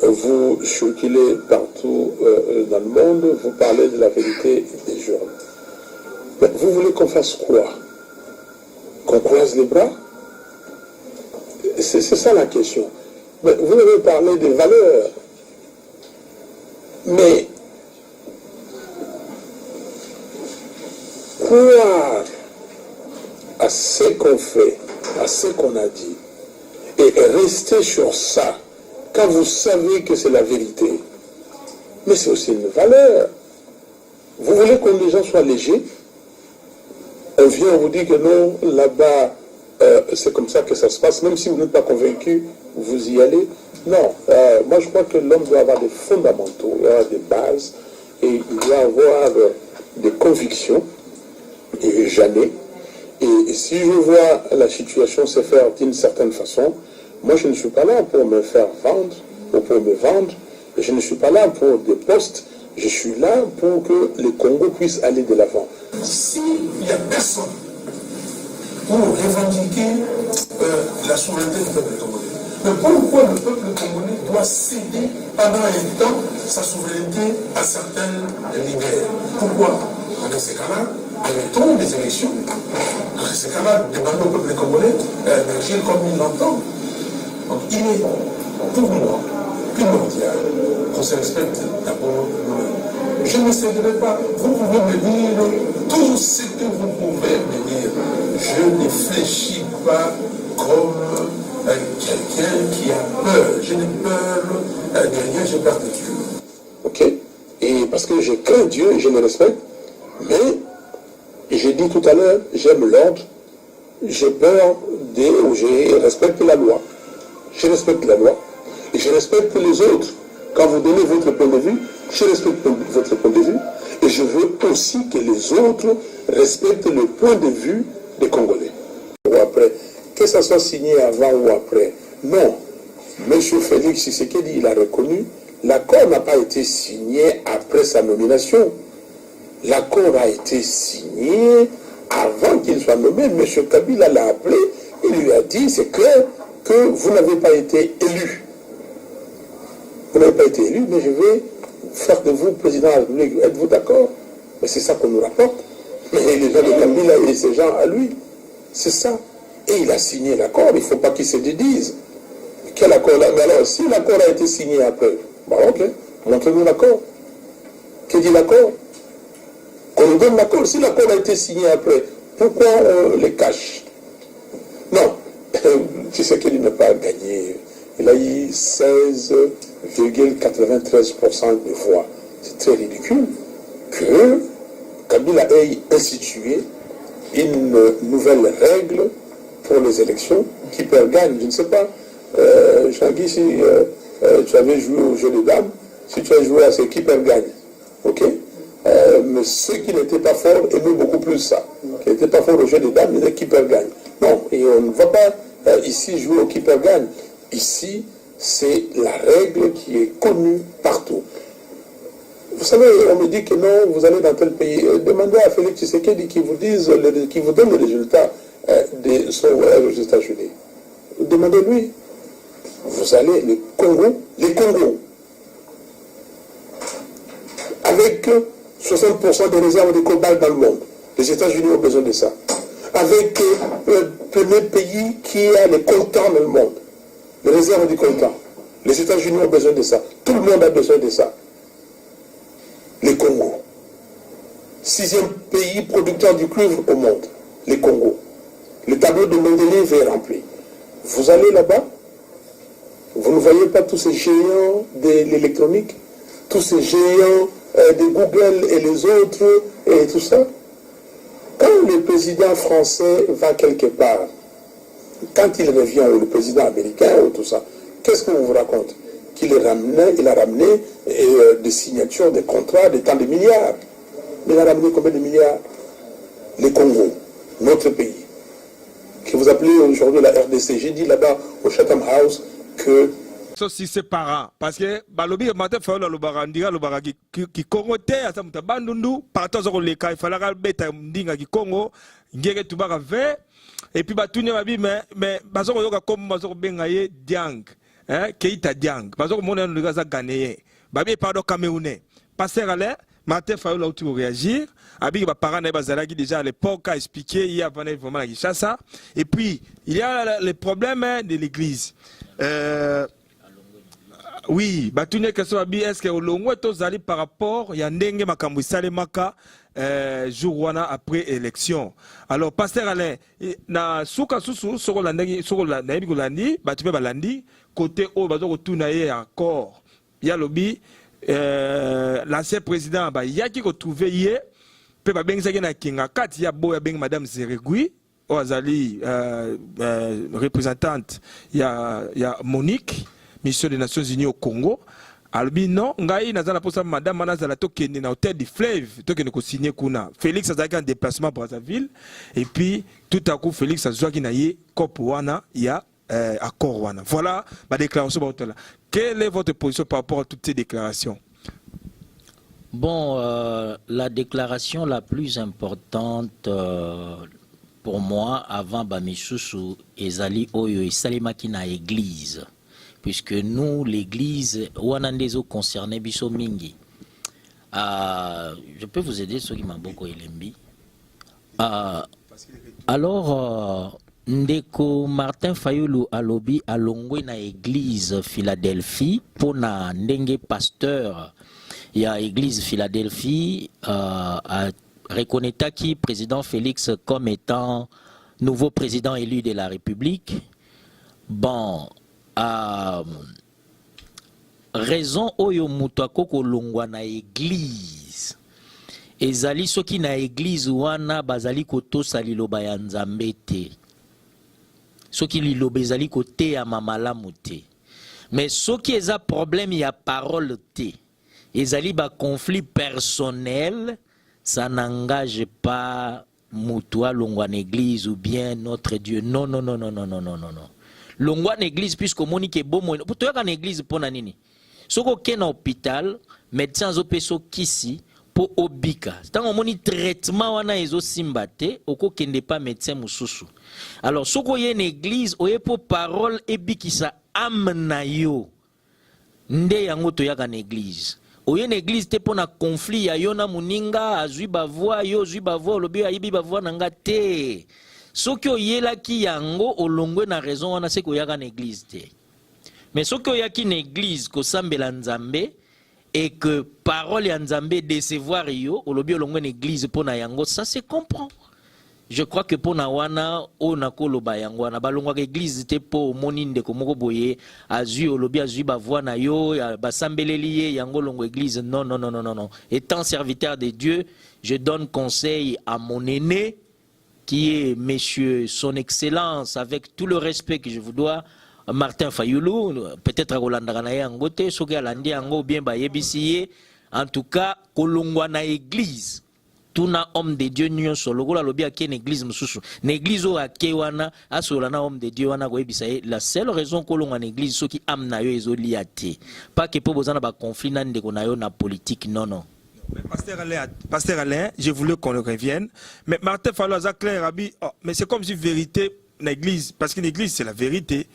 vous circulez partout dans le monde, vous parlez de la vérité des jours. Mais vous voulez qu'on fasse quoi? Qu'on croise les bras? C'est ça la question. Mais vous avez parlé des valeurs. Mais croire à ce qu'on fait, à ce qu'on a dit, et rester sur ça, quand vous savez que c'est la vérité, mais c'est aussi une valeur. Vous voulez que les gens soient légers? On vient, on vous dit que non, là-bas, c'est comme ça que ça se passe, même si vous n'êtes pas convaincu, vous y allez. Non, moi je crois que l'homme doit avoir des fondamentaux, il doit avoir des bases, et il doit avoir des convictions, et jamais. Et si je vois la situation se faire d'une certaine façon, moi je ne suis pas là pour me faire vendre ou pour me vendre, je ne suis pas là pour des postes, je suis là pour que le Congo puisse aller de l'avant. S'il n'y a personne pour revendiquer la souveraineté du peuple congolais, mais pourquoi le peuple congolais doit céder pendant un temps sa souveraineté à certains leaders? Pourquoi? Dans ces cas-là, arrêtons les élections. Dans ces cas-là, demandons au peuple congolais d'agir comme il l'entend. Donc il est pour moi primordial qu'on se respecte d'abord nous-mêmes. Je ne céderai pas. Vous pouvez me dire tout ce que vous pouvez me dire. Je ne fléchis pas comme quelqu'un qui a peur. Je n'ai peur de rien, j'ai peur de Dieu. Ok? Et parce que je crains Dieu et je le respecte, mais j'ai dit tout à l'heure, j'aime l'ordre, j'ai peur ou je respecte la loi. Je respecte la loi et je respecte les autres. Quand vous donnez votre point de vue, je respecte votre point de vue et je veux aussi que les autres respectent le point de vue des Congolais. Ou après, que ça soit signé avant ou après, non. M. Félix Tshisekedi, il a reconnu, l'accord n'a pas été signé après sa nomination. L'accord a été signé avant qu'il soit nommé. M. Kabila l'a appelé, il lui a dit, c'est clair, que vous n'avez pas été élu. Vous n'avez pas été élu, mais je vais faire de vous président de la République. Êtes-vous d'accord? Mais c'est ça qu'on nous rapporte. Mais les gens de Kabila et ces gens à lui, c'est ça. Et il a signé l'accord, il ne faut pas qu'il se dédise. Quel accord là? Mais alors, si l'accord a été signé après, bon ok, montrez-nous l'accord. Que dit l'accord? Qu'on nous donne l'accord. Si l'accord a été signé après, pourquoi on les cache? Non. Tu sais qu'il n'a pas gagné. Il a eu 16,93% de voix. C'est très ridicule que Kabila ait institué une nouvelle règle pour les élections. Qui perd gagne, je ne sais pas. Jean-Guy, si tu avais joué au jeu de dames, si tu as joué à ce qui perd gagne. Ok? Mais ceux qui n'étaient pas forts aimaient beaucoup plus ça. Qui n'étaient pas forts au jeu de dames, ils disaient qui perd gagne. Non, et on ne va pas ici jouer au qui perd gagne. Ici, c'est la règle qui est connue partout. Vous savez, on me dit que non, vous allez dans tel pays. Demandez à Félix Tshisekedi qui vous donne le résultat de son voyage aux États-Unis. Demandez-lui. Vous allez, les Congo, avec 60% des réserves de cobalt dans le monde. Les États-Unis ont besoin de ça. Avec le premier pays qui a les coltans dans le monde. Les réserves du coltan. Les États-Unis ont besoin de ça. Tout le monde a besoin de ça. Les Congo. 6e pays producteur du cuivre au monde. Les Congo. Le tableau de Mendeleev est rempli. Vous allez là-bas, vous ne voyez pas tous ces géants de l'électronique, tous ces géants de Google et les autres et tout ça. Quand le président français va quelque part, quand il revient, ou le président américain, ou tout ça, qu'est-ce qu'on vous raconte? Qu'il a ramené des signatures, des contrats, des tant de milliards. Mais il a ramené combien de milliards? Le Congo, notre pays, que vous appelez aujourd'hui la RDC. J'ai dit là-bas au Chatham House que... Si c'est parent, parce que balobi matin fa la lobarandira lobara ki Congo te asa muta bandundu partant sur le cas il fallait beta ndinga ki Congo ngeke tubaka ve et puis batunya babi mais bazoko yoka comme bazoko benga ye Diang Keita Diang bazoko mona ndika za Ghanéen babi pardon Camerounais passer aller matin fa la tu réagir abi ba parents na bazalaki déjà à l'époque a expliqué il y a vraiment la Kinshasa et puis il y a les problèmes de l'église oui, batuné question abi est-ce que olongwe tozali par rapport ya ndenge makambo salemaka jour wana après élection. Alors pasteur Alain na suka susu soko landangi soko la na yebi kolandi batupe balandi côté o bazo kotuna ye accord. Ya lobi l'ancien président ba yaki ko trouver ye pe ba bengisa na kinga kati ya boya beng madame Zeregui Ozali représentante ya Monique mission des Nations Unies au Congo. Albi non, ngai nazala posa madame nazala tokende na hôtel du Fleuve, tokende ko signer kuna. Félix azaki en déplacement à Brazzaville et puis tout à coup Félix azwaki na ye cop wana ya accord wana. Voilà ma déclaration ba hôtel. Quelle est votre position par rapport à toutes ces déclarations? Bon, la déclaration la plus importante pour moi avant Bamisusu ezali oyo esalemaki na église. Puisque nous, l'église, Wanandezo concerné Biso Mingi. Je peux vous aider, ceux qui m'ont beaucoup élembi. Alors, Ndeko Martin Fayulu alobi alongwe na église Philadelphie pour na ndenge pasteur. Il y a église Philadelphie reconnaîta qui président Félix comme étant nouveau président élu de la République. Bon. Raison oyo mutu akoko longwa na église ezali soki na église wana bazali kotosa liloba ya Nzambe te soki liloba ezali koteya mamalamu te mais soki eza problème ya parole te ezali ba conflit personnel ça n'engage pas mutu alongwa na église ou bien notre Dieu non non non non non non non non. Longwa na église puisque monique bomo pour toi en église pour nini soko ken hôpital médecin zo peso kisi pour obika tant moni traitement wana ezo simbate oko kende pas médecin mususu alors soko ye na église oye pour parole ebikisa amna yo nde yango to yaka na église oye na église te pona conflit ya yo na muninga azui bavoi yo zui bavoi lobi ayibi bavoi nanga te soki oyelaki yango olongwe na raison wana se koyaka na église te mais soki oyaki na église kosambela Nzambe et que parole ya Nzambe décevoir yo olobi olongwe na église pona yango ça se comprend. Je crois que pona wana ona koloba yango wana balongwaka église te po moni ndeko moko boye azui olobi azui bavoi na yo basambeleli ye yango longo église non non non non non. Étant serviteur de Dieu, je donne conseil à mon aîné qui est Monsieur Son Excellence, avec tout le respect que je vous dois, Martin Fayulu, peut-être à Rolandanaye Angote, Soki Alandi Ango, bien Bayebisiye, en tout cas, Kolongwana Église, tout na homme de Dieu, Nyon Solo, la lobby à qui église Moussou, l'église au Akewana, à Solana, homme de Dieu, la seule raison que l'on a église, ceux qui amènent les oliatés, pas que pour vous en avoir conflit, na politique, non, non. Pasteur Alain, je voulais qu'on le revienne. Mais Martin Faloza clair Rabi, mais c'est comme si vérité l'église, parce que l'église c'est la vérité.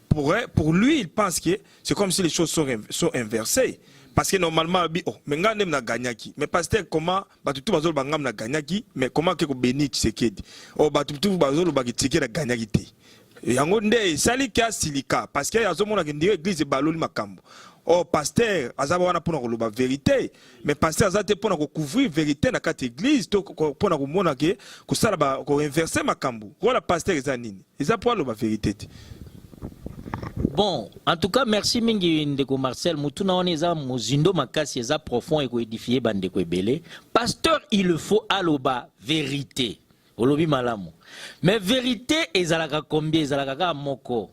Pour lui, il pense que c'est comme si les choses sont inversées. Parce que normalement, mais ngandem na gagnaki. Mais pasteur comment batutu bazolo bangam na gagnaki, mais comment que béni Tshisekedi. Batutu bazolo bagi Tshisekedi na gagnaki te. Yango nde sali ka silika parce que yazomona que l'église baloli makambo. Oh, pasteur, azaba wana pona koloba vérité, mais pasteur azate pona ko couvrir vérité na kati église, to pona ko mona ke ko sala ba ko inverser makambo. Voilà pasteur ezanini. Eza pour loba vérité. Bon, en tout cas, merci mingi ndeko Marcel. Mutuna on eza mozindo makasi eza profond et ko édifier bande ko ebele. Pasteur, il faut aloba vérité. olobi malamu. Mais vérité ezalaka combien, ezalaka ka moko.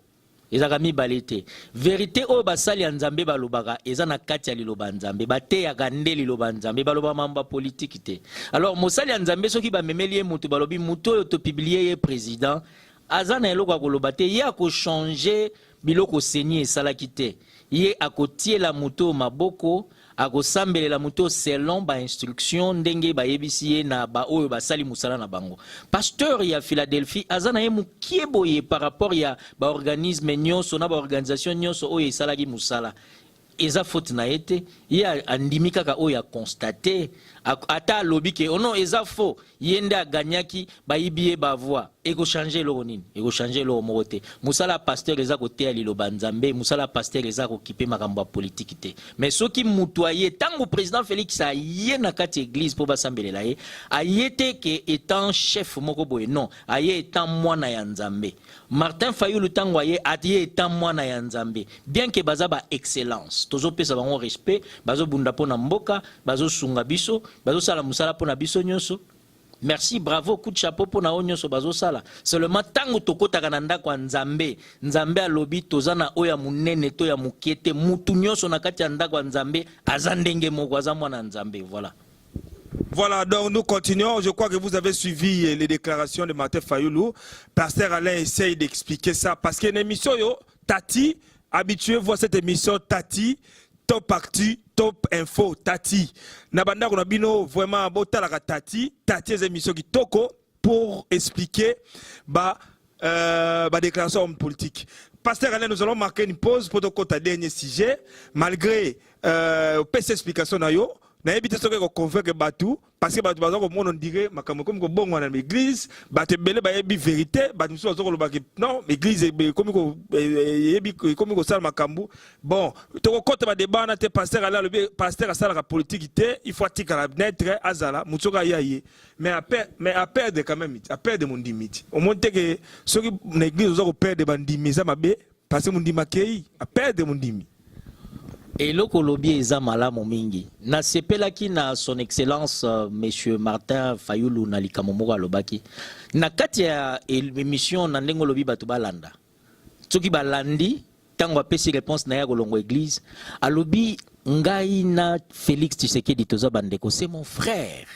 Ezalaka mibale te. Vérité oyo basali ya Nzambe balobaka eza na kati ya liloba Nzambe. Bateyaka nde liloba Nzambe baloba mamba politique te. Alors mosali ya Nzambe soki bamemeli ye mutu balobi mutu oyo to publier ye président aza na eloko akoloba te ye akochanger biloko seni esalaki te. Ye akotiela mutu oyo maboko akosambelela mutu selon ba instruction ndenge bayebisi ye na ba oyo basali musala na bango. Pasteur ya Philadelphie aza na ye mukie boye par rapport ya ba organisme nyonso na ba organisation nyonso oyo esalaki musala. Eza faute na ete ye andimi kaka oyo a constater ata lobi ke ono eza faux yende aganyaki bayibiye bavoi eko changer lo nini eko changer lo mote musala pasteur eza kote ya liloba Nzambe musala pasteur eza ko kipe makambo politique te mais soki mutoyer tango président Félix a ye na kati église pour basambelela ye ayete ke étant chef moko boye non aye étant mwana ya Nzambe Martin Fayulu tango aye aye étant mwana ya Nzambe bien que baza ba excellence tozo pesa bango respect bazo bunda pona mboka bazo sunga biso bazo sala musala pona biso nyonso. Merci, bravo, coup de chapeau pour na onyo so bazo sala. Seulement tango tokota kananda kwa Nzambe, Nzambe alobi tozana oya munene to ya mukete mutu nyonso na kati ya ndako Nzambe azandenge moko azamwana Nzambe, voilà. Voilà, donc nous continuons. Je crois que vous avez suivi les déclarations de Martin Fayulu. Pasteur Alain essaye d'expliquer ça parce que l'émission yo Tati, habituez-vous à cette émission Tati. Top Actu, Top Info, Tati. Nabanda Konabino, vraiment, botalaka Tati. Tati, les émissions qui toko pour expliquer ma déclaration politique. Pasteur Alain, nous allons marquer une pause pour notre dernier sujet. Malgré PC explication, na éviter ce que convaincre Batou parce que Batou bazoko monde on dirait makambo comme ko bongo na l'église Batou belé ba yebi vérité Batou so bazoko lobaki non l'église comme ko yebi comme ko sala makambo bon to ko ba débat na te pasteur ala le pasteur asala la politique te il faut tika la naître azala mutsoka yaye mais à perdre quand même à perdre mon limite au moins que ce que l'église zo ko perdre bandimi ça mabe parce que mon dimakei à perdre mon dimi. Et le Colombie est malamu mingi. Na sepelaki na son excellence monsieur Martin Fayulu na likamomoga lobaki. Na kati ya émission na ndengo lobi batu balanda. Soki balandi tango apesi réponse na ya kolongo église alobi ngai na Félix Tshisekedi toza bandeko c'est mon frère.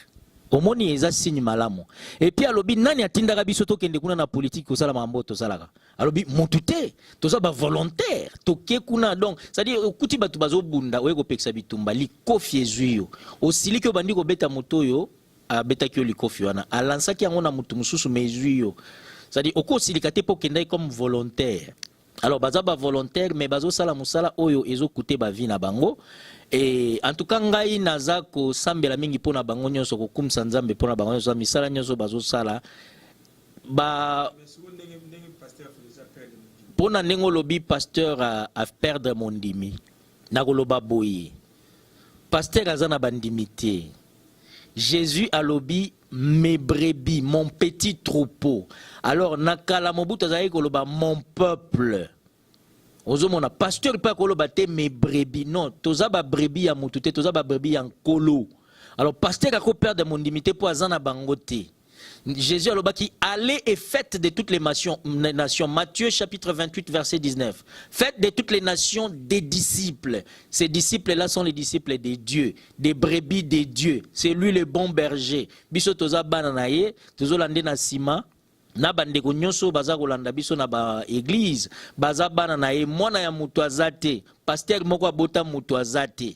Omoni eza signe malamu. Et puis alobi nani atindaka biso tokende kuna na politique kosala mambo tosalaka. Alobi mutute toza ba volontaire toke kuna donc c'est-à-dire okuti batu bazo bunda oyeko pekisa bitumba li kofi ezuyo. Osili ko bandi ko beta motoyo a beta ki li kofi wana. Alansaki yango na mutu mususu mezuyo. C'est-à-dire oko silikate po kenda comme volontaire. Alors baza ba volontaire mais bazo sala musala oyo ezo kute ba vie na bango. Et en tout cas ngai naza ko sambela mingi pona bango nyonso ko kumsa Nzambe pona bango nyonso misala nyonso bazo sala ba pona nengo lobi pasteur a perdre mon dimi na koloba boye pasteur azana bandimité Jésus a lobi mes brebis mon petit troupeau alors nakala mobuta zayi koloba mon peuple. Ozomona pasteur pas koloba te mes brebis non toza ba brebis ya mutute toza ba brebis ya nkolo alors pasteur a ko perdre mon dignité pour azana bangote Jésus a qui allez et faites de toutes les nations Matthieu chapitre 28 verset 19 faites de toutes les nations des disciples ces disciples là sont les disciples de Dieu des brebis de Dieu c'est lui le bon berger biso toza bana na ye tozolande na sima na bandeko nyonso baza kolanda biso na ba église baza bana na ye mwana ya mutu azate pasteur moko abota mutu azate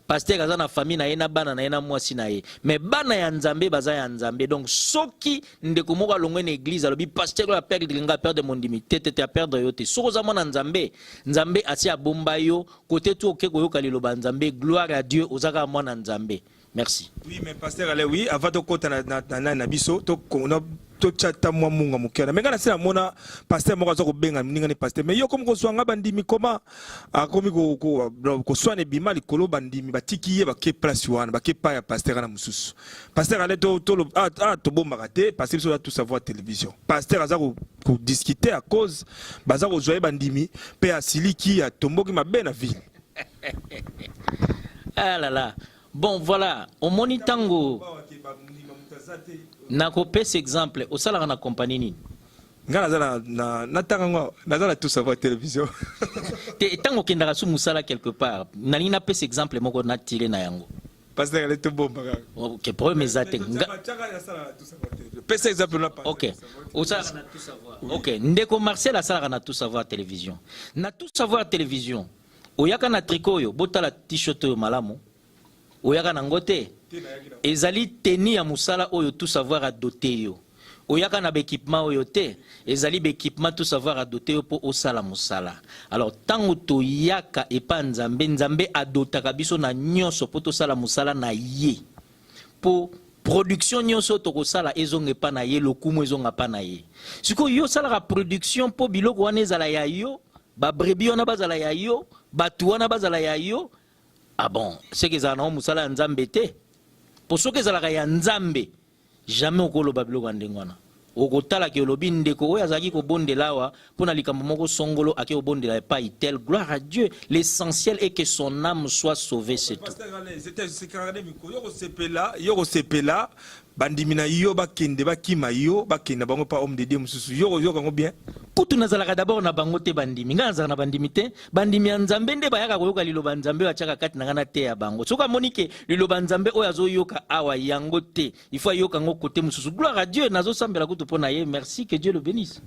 pasteur aza na famille na ye na bana na ye na mwasi na ye mais bana ya Nzambe baza ya Nzambe donc soki ndeko moko alongwe na église alobi pasteur a perdre nga perdre mon dignité te a perdre yo te soko za mwana Nzambe Nzambe asi abomba yo côté tout ke koyoka liloba Nzambe gloire à Dieu ozaka mwana Nzambe. Merci. Oui mais pasteur ale oui avant de kota na biso to to chata mwa munga mukena menga na sina mona pasteur moko zo ko benga ninga ni pasteur mais yo comme ko swanga bandimi koma akomi ko swane bima likolo bandimi batiki ye ba ke place wana ba ke pa ya pasteur na mususu pasteur ale to to bomba te pasteur so tout savoir télévision pasteur aza ko discuter à cause baza ko zoye bandimi pe asiliki ya tomboki mabe na ville. Ah là là. Bon voilà, au monitango nakopesa exemple osalaka na compagnie nini nga nazala tout savoir télévision te tango kendaka su musala quelque part nalingi napesa exemple moko natire na yango parce que elle est bomba ok problème ezate pesa exemple na ok osalaka na tout savoir ok ndeko Marcel asalaka na tout savoir télévision na tout savoir télévision oyaka na tricot oyo botala t-shirt oyo malamu oyaka na ngote ezali teni ya musala oyo tout savoir adoté yo oyaka na équipement oyo te ezali équipement tout savoir adoté yo po osala musala alors tango to yaka epa nzambe adotaka biso na nyonso po tosala musala na ye po production nyonso tokosala ezonga epa na ye lokumu ezonga pa na ye siko yo salaka production po biloko wana ezala ya yo babrebi wana bazala ya yo batu wana bazala ya yo ah bon seke ezala na musala ya nzambe te po soki ezalaka ya nzambe jamais okoloba biloko ya ndenge wana okotala ke olobi ndeko oyo azalaki kobondela awa mpo na likambo moko songolo ake obondela epai tel gloire à Dieu l'essentiel est que son âme soit sauvée c'est tout yoko sepela bandimi na yo bakende bakima yo bakenda bango pa homme de Dieu mususu yoko ngo bien kutu nazalaka d'abord na bango te bandimi nga nazalaka na bandimi te bandimi ya nzambe nde bayaka koyoka liloba nzambe batiaka kati na nga na te ya bango soki amoni ke liloba nzambe oyo azoyoka awa yango te il faut ayoka ngo kote mususu gloire à Dieu nazosambela kutu mpo na ye merci que Dieu le bénisse.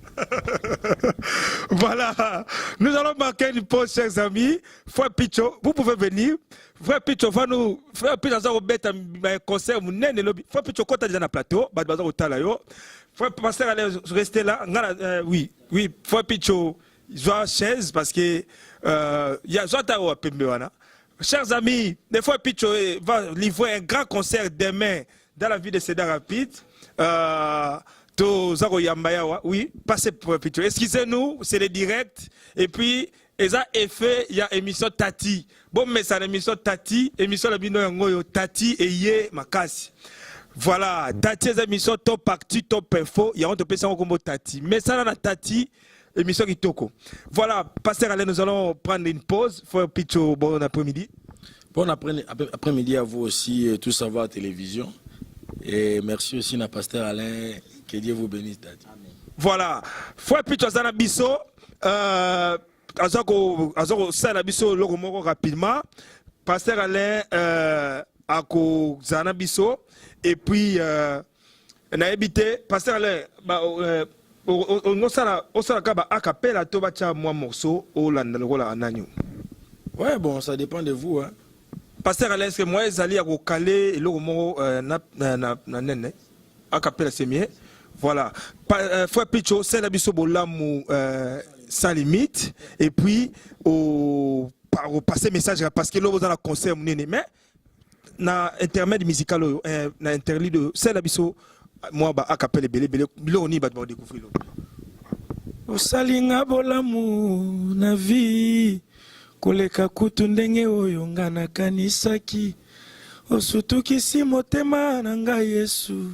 Voilà, nous allons marquer une pause chers amis. Frère Picho, vous pouvez venir. Frère Picho va nous frère Picho va mettre un concert munene lobby. Frère Picho quand déjà na plateau, ba baza otala yo. Frère pasteur allez rester là. Oui, frère Picho joue chaise parce que il y a Zota au pembe wana. Chers amis, des fois Picho va livrer un grand concert demain dans la ville de Cedar Rapids. Oui, passez pour Picho. Excusez-nous, c'est le direct. Et puis, ça effet, il y a émission Tati. Bon, mais ça l'émission Tati, émission la bino yango Tati et Yé Makasi. Voilà, Tati est émission top actu, top info. Il y a un peu ça comme Tati. Mais ça la Tati, émission qui toko. Voilà, pasteur Alain, nous allons prendre une pause. Frère Picho, bon après-midi. Bon après-midi à vous aussi, Tout Savoir Télévision. Et merci aussi à pasteur Alain. Que Dieu vous bénisse. Voilà. Frère Picho Zana Bisso, Azoko Zana Bisso, Logomoro rapidement. Pasteur Alain, Ako Zana Bisso. Et puis, on a habité, Pasteur Alain, on s'en a capé la tobacha moi morceau au Landarola Ananyo. Ouais, bon, ça dépend de vous. Hein. Pasteur Alain, est-ce que moi, j'allais à Calais et Logomoro Nene, à capé la sémier. Voilà. Frère Picho, c'est la biso bolamou sans limite. Et puis, au passer message parce que là, vous avez un concert, mais na intermède musical, na interlude, c'est la biso, moi, à capelle belé, on y va découvrir. Au salinga bolamou, na vie, koleka kutu ndenge oyo nga na kanisaki, osutukisi motema na nga Yesu.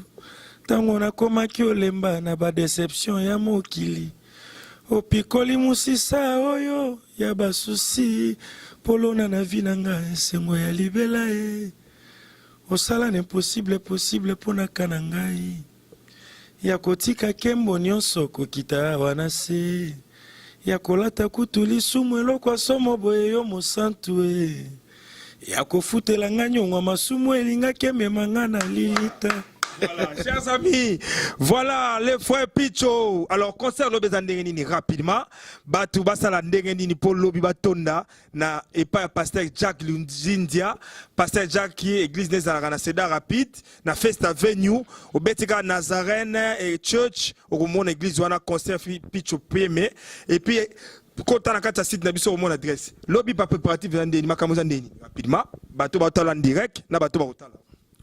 Tango nakomaki olemba na ba déception ya mokili opikoli musisa oyo ya basusi polona na vie na nga esengo ya libela osala n'impossible possible pona kana ngai ya kotika kembo nyonso kokita wana se ya kolata kutu lisumu eloko asomo boye yo mosantu ya kofutela nga nyongo masumu elinga kemema nga na lilita. Voilà, chers amis, voilà les frères Picho. Alors, concert Lobé Zandengenini rapidement. Batu Basala Ndengenini pour Lobi Batonda. Na et pas pasteur Jack Lunzindia. Pasteur Jack qui est église des Arana Cedar Rapide. Na Festa Venue. Au Betika Nazarene et Church. Au mon église, on a concert Picho PM. Et puis, quand on a un site, on a mon adresse. Lobby pas préparatif Zandenini. Makamozandeni. Rapidement. Batu Batala en direct. Na Batu Batala.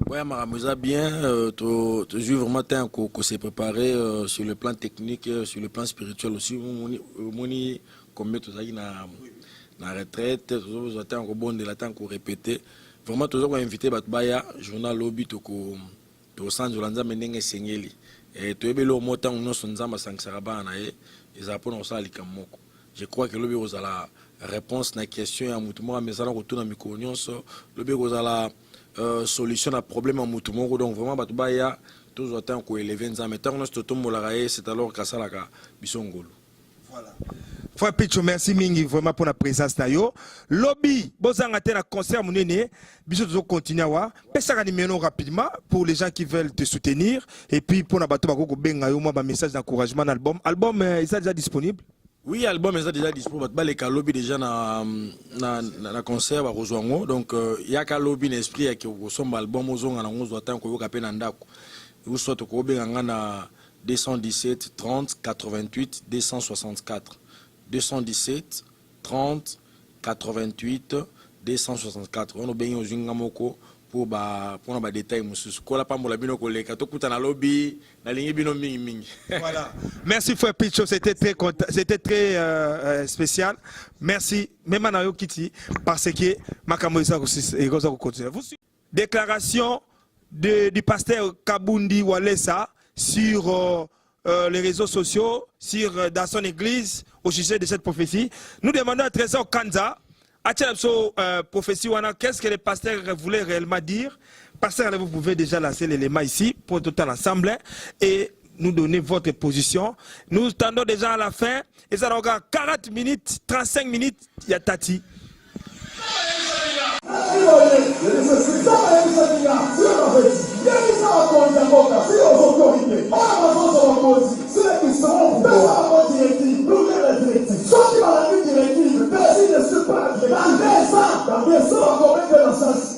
Oui, Maramusa, bien, tu vraiment temps qu'on s'est préparé sur le plan technique, sur le plan spirituel aussi. Moni, comme tu as dit, na retraite, toujours temps qu'on bonne de la temps qu'on répétait. Vraiment, toujours qu'on invité Batbaya, journal lobby, tu au centre de l'Anza Menenge Sengeli. Et tu es bel au mot temps où nous sommes en Sangsaraba, et ça pour nous ça likamoko. Je crois que lobby aux la réponse à la question, à Moutouma, mais ça nous retourne à Mikonion, lobby aux la solution à problème en Moutoumoro. Donc vraiment, Batubaya, tous attend ko élever nzambe tant que tout molaraye c'est alors kasalaka bisongolo. Voilà. Frère Picho, merci mingi vraiment pour la présence na yo. Lobby, bozanga te na concert munene, biso toujours continuer wa. Pesa numéro rapidement pour les gens qui veulent te soutenir et puis pour na bato bako benga yo moi ba message d'encouragement album. Album est déjà disponible? Oui, l'album est déjà disponible. Les lobby déjà na concert ba rozwango. Donc il y a ka lobby l'esprit qui ressemble album ozonga na ngozo atan ko yoka pe na ndako. Vous soit ko benga na 217 30 88 264. 217 30 88 264. On a bien aux moko pour na détail mususu. Ko la pambola bino ko leka to kuta na lobby na lingi bino mingi mingi. Voilà. Merci frère Picho, c'était très spécial. Merci même na yo kiti parce que makambo ça et goza ko continuer. Déclaration du pasteur Kabundi Walesa sur les réseaux sociaux, dans son église, au sujet de cette prophétie. Nous demandons à Trésor Kanza, à prophétie, qu'est-ce que le pasteur voulait réellement dire. Pasteur, vous pouvez déjà lancer l'élément ici pour tout l'ensemble et nous donner votre position. Nous tendons déjà à la fin et ça aura 40 minutes, 35 minutes, il y a Tati.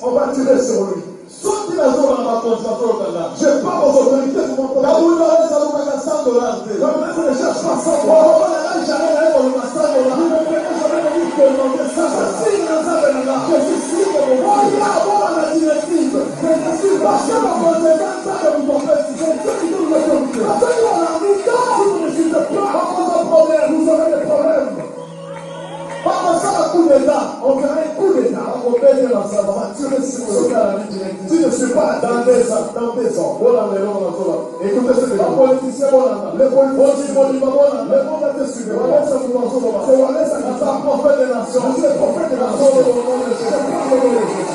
On va tirer sur lui. Sauf qu'il a joué dans la concentration, je parle aux autorités de mon pays. Là où il a $100. Je ne cherche pas ça. On va jamais pour le massacre. Je suis sûr que mon pays a avoir la directive. Je suis parce que la conséquence de mon prophétie, c'est ce qui nous l'autorité. Parce que on a mis ça, si vous ne suivez pas, on a un problème, vous aurez des problèmes. Pas ça un coup d'état, on ferait un coup d'état, on peut dire dans ça, on va tirer sur la ligne directive. Si je ne suis pas dans des ans, écoutez ce que les politiciens vont entendre, les politiciens vont dire, les gens vont être suivis, on va se faire c'est Walesa qui est un prophète des nations, je suis le prophète des nations, je parle de Jésus.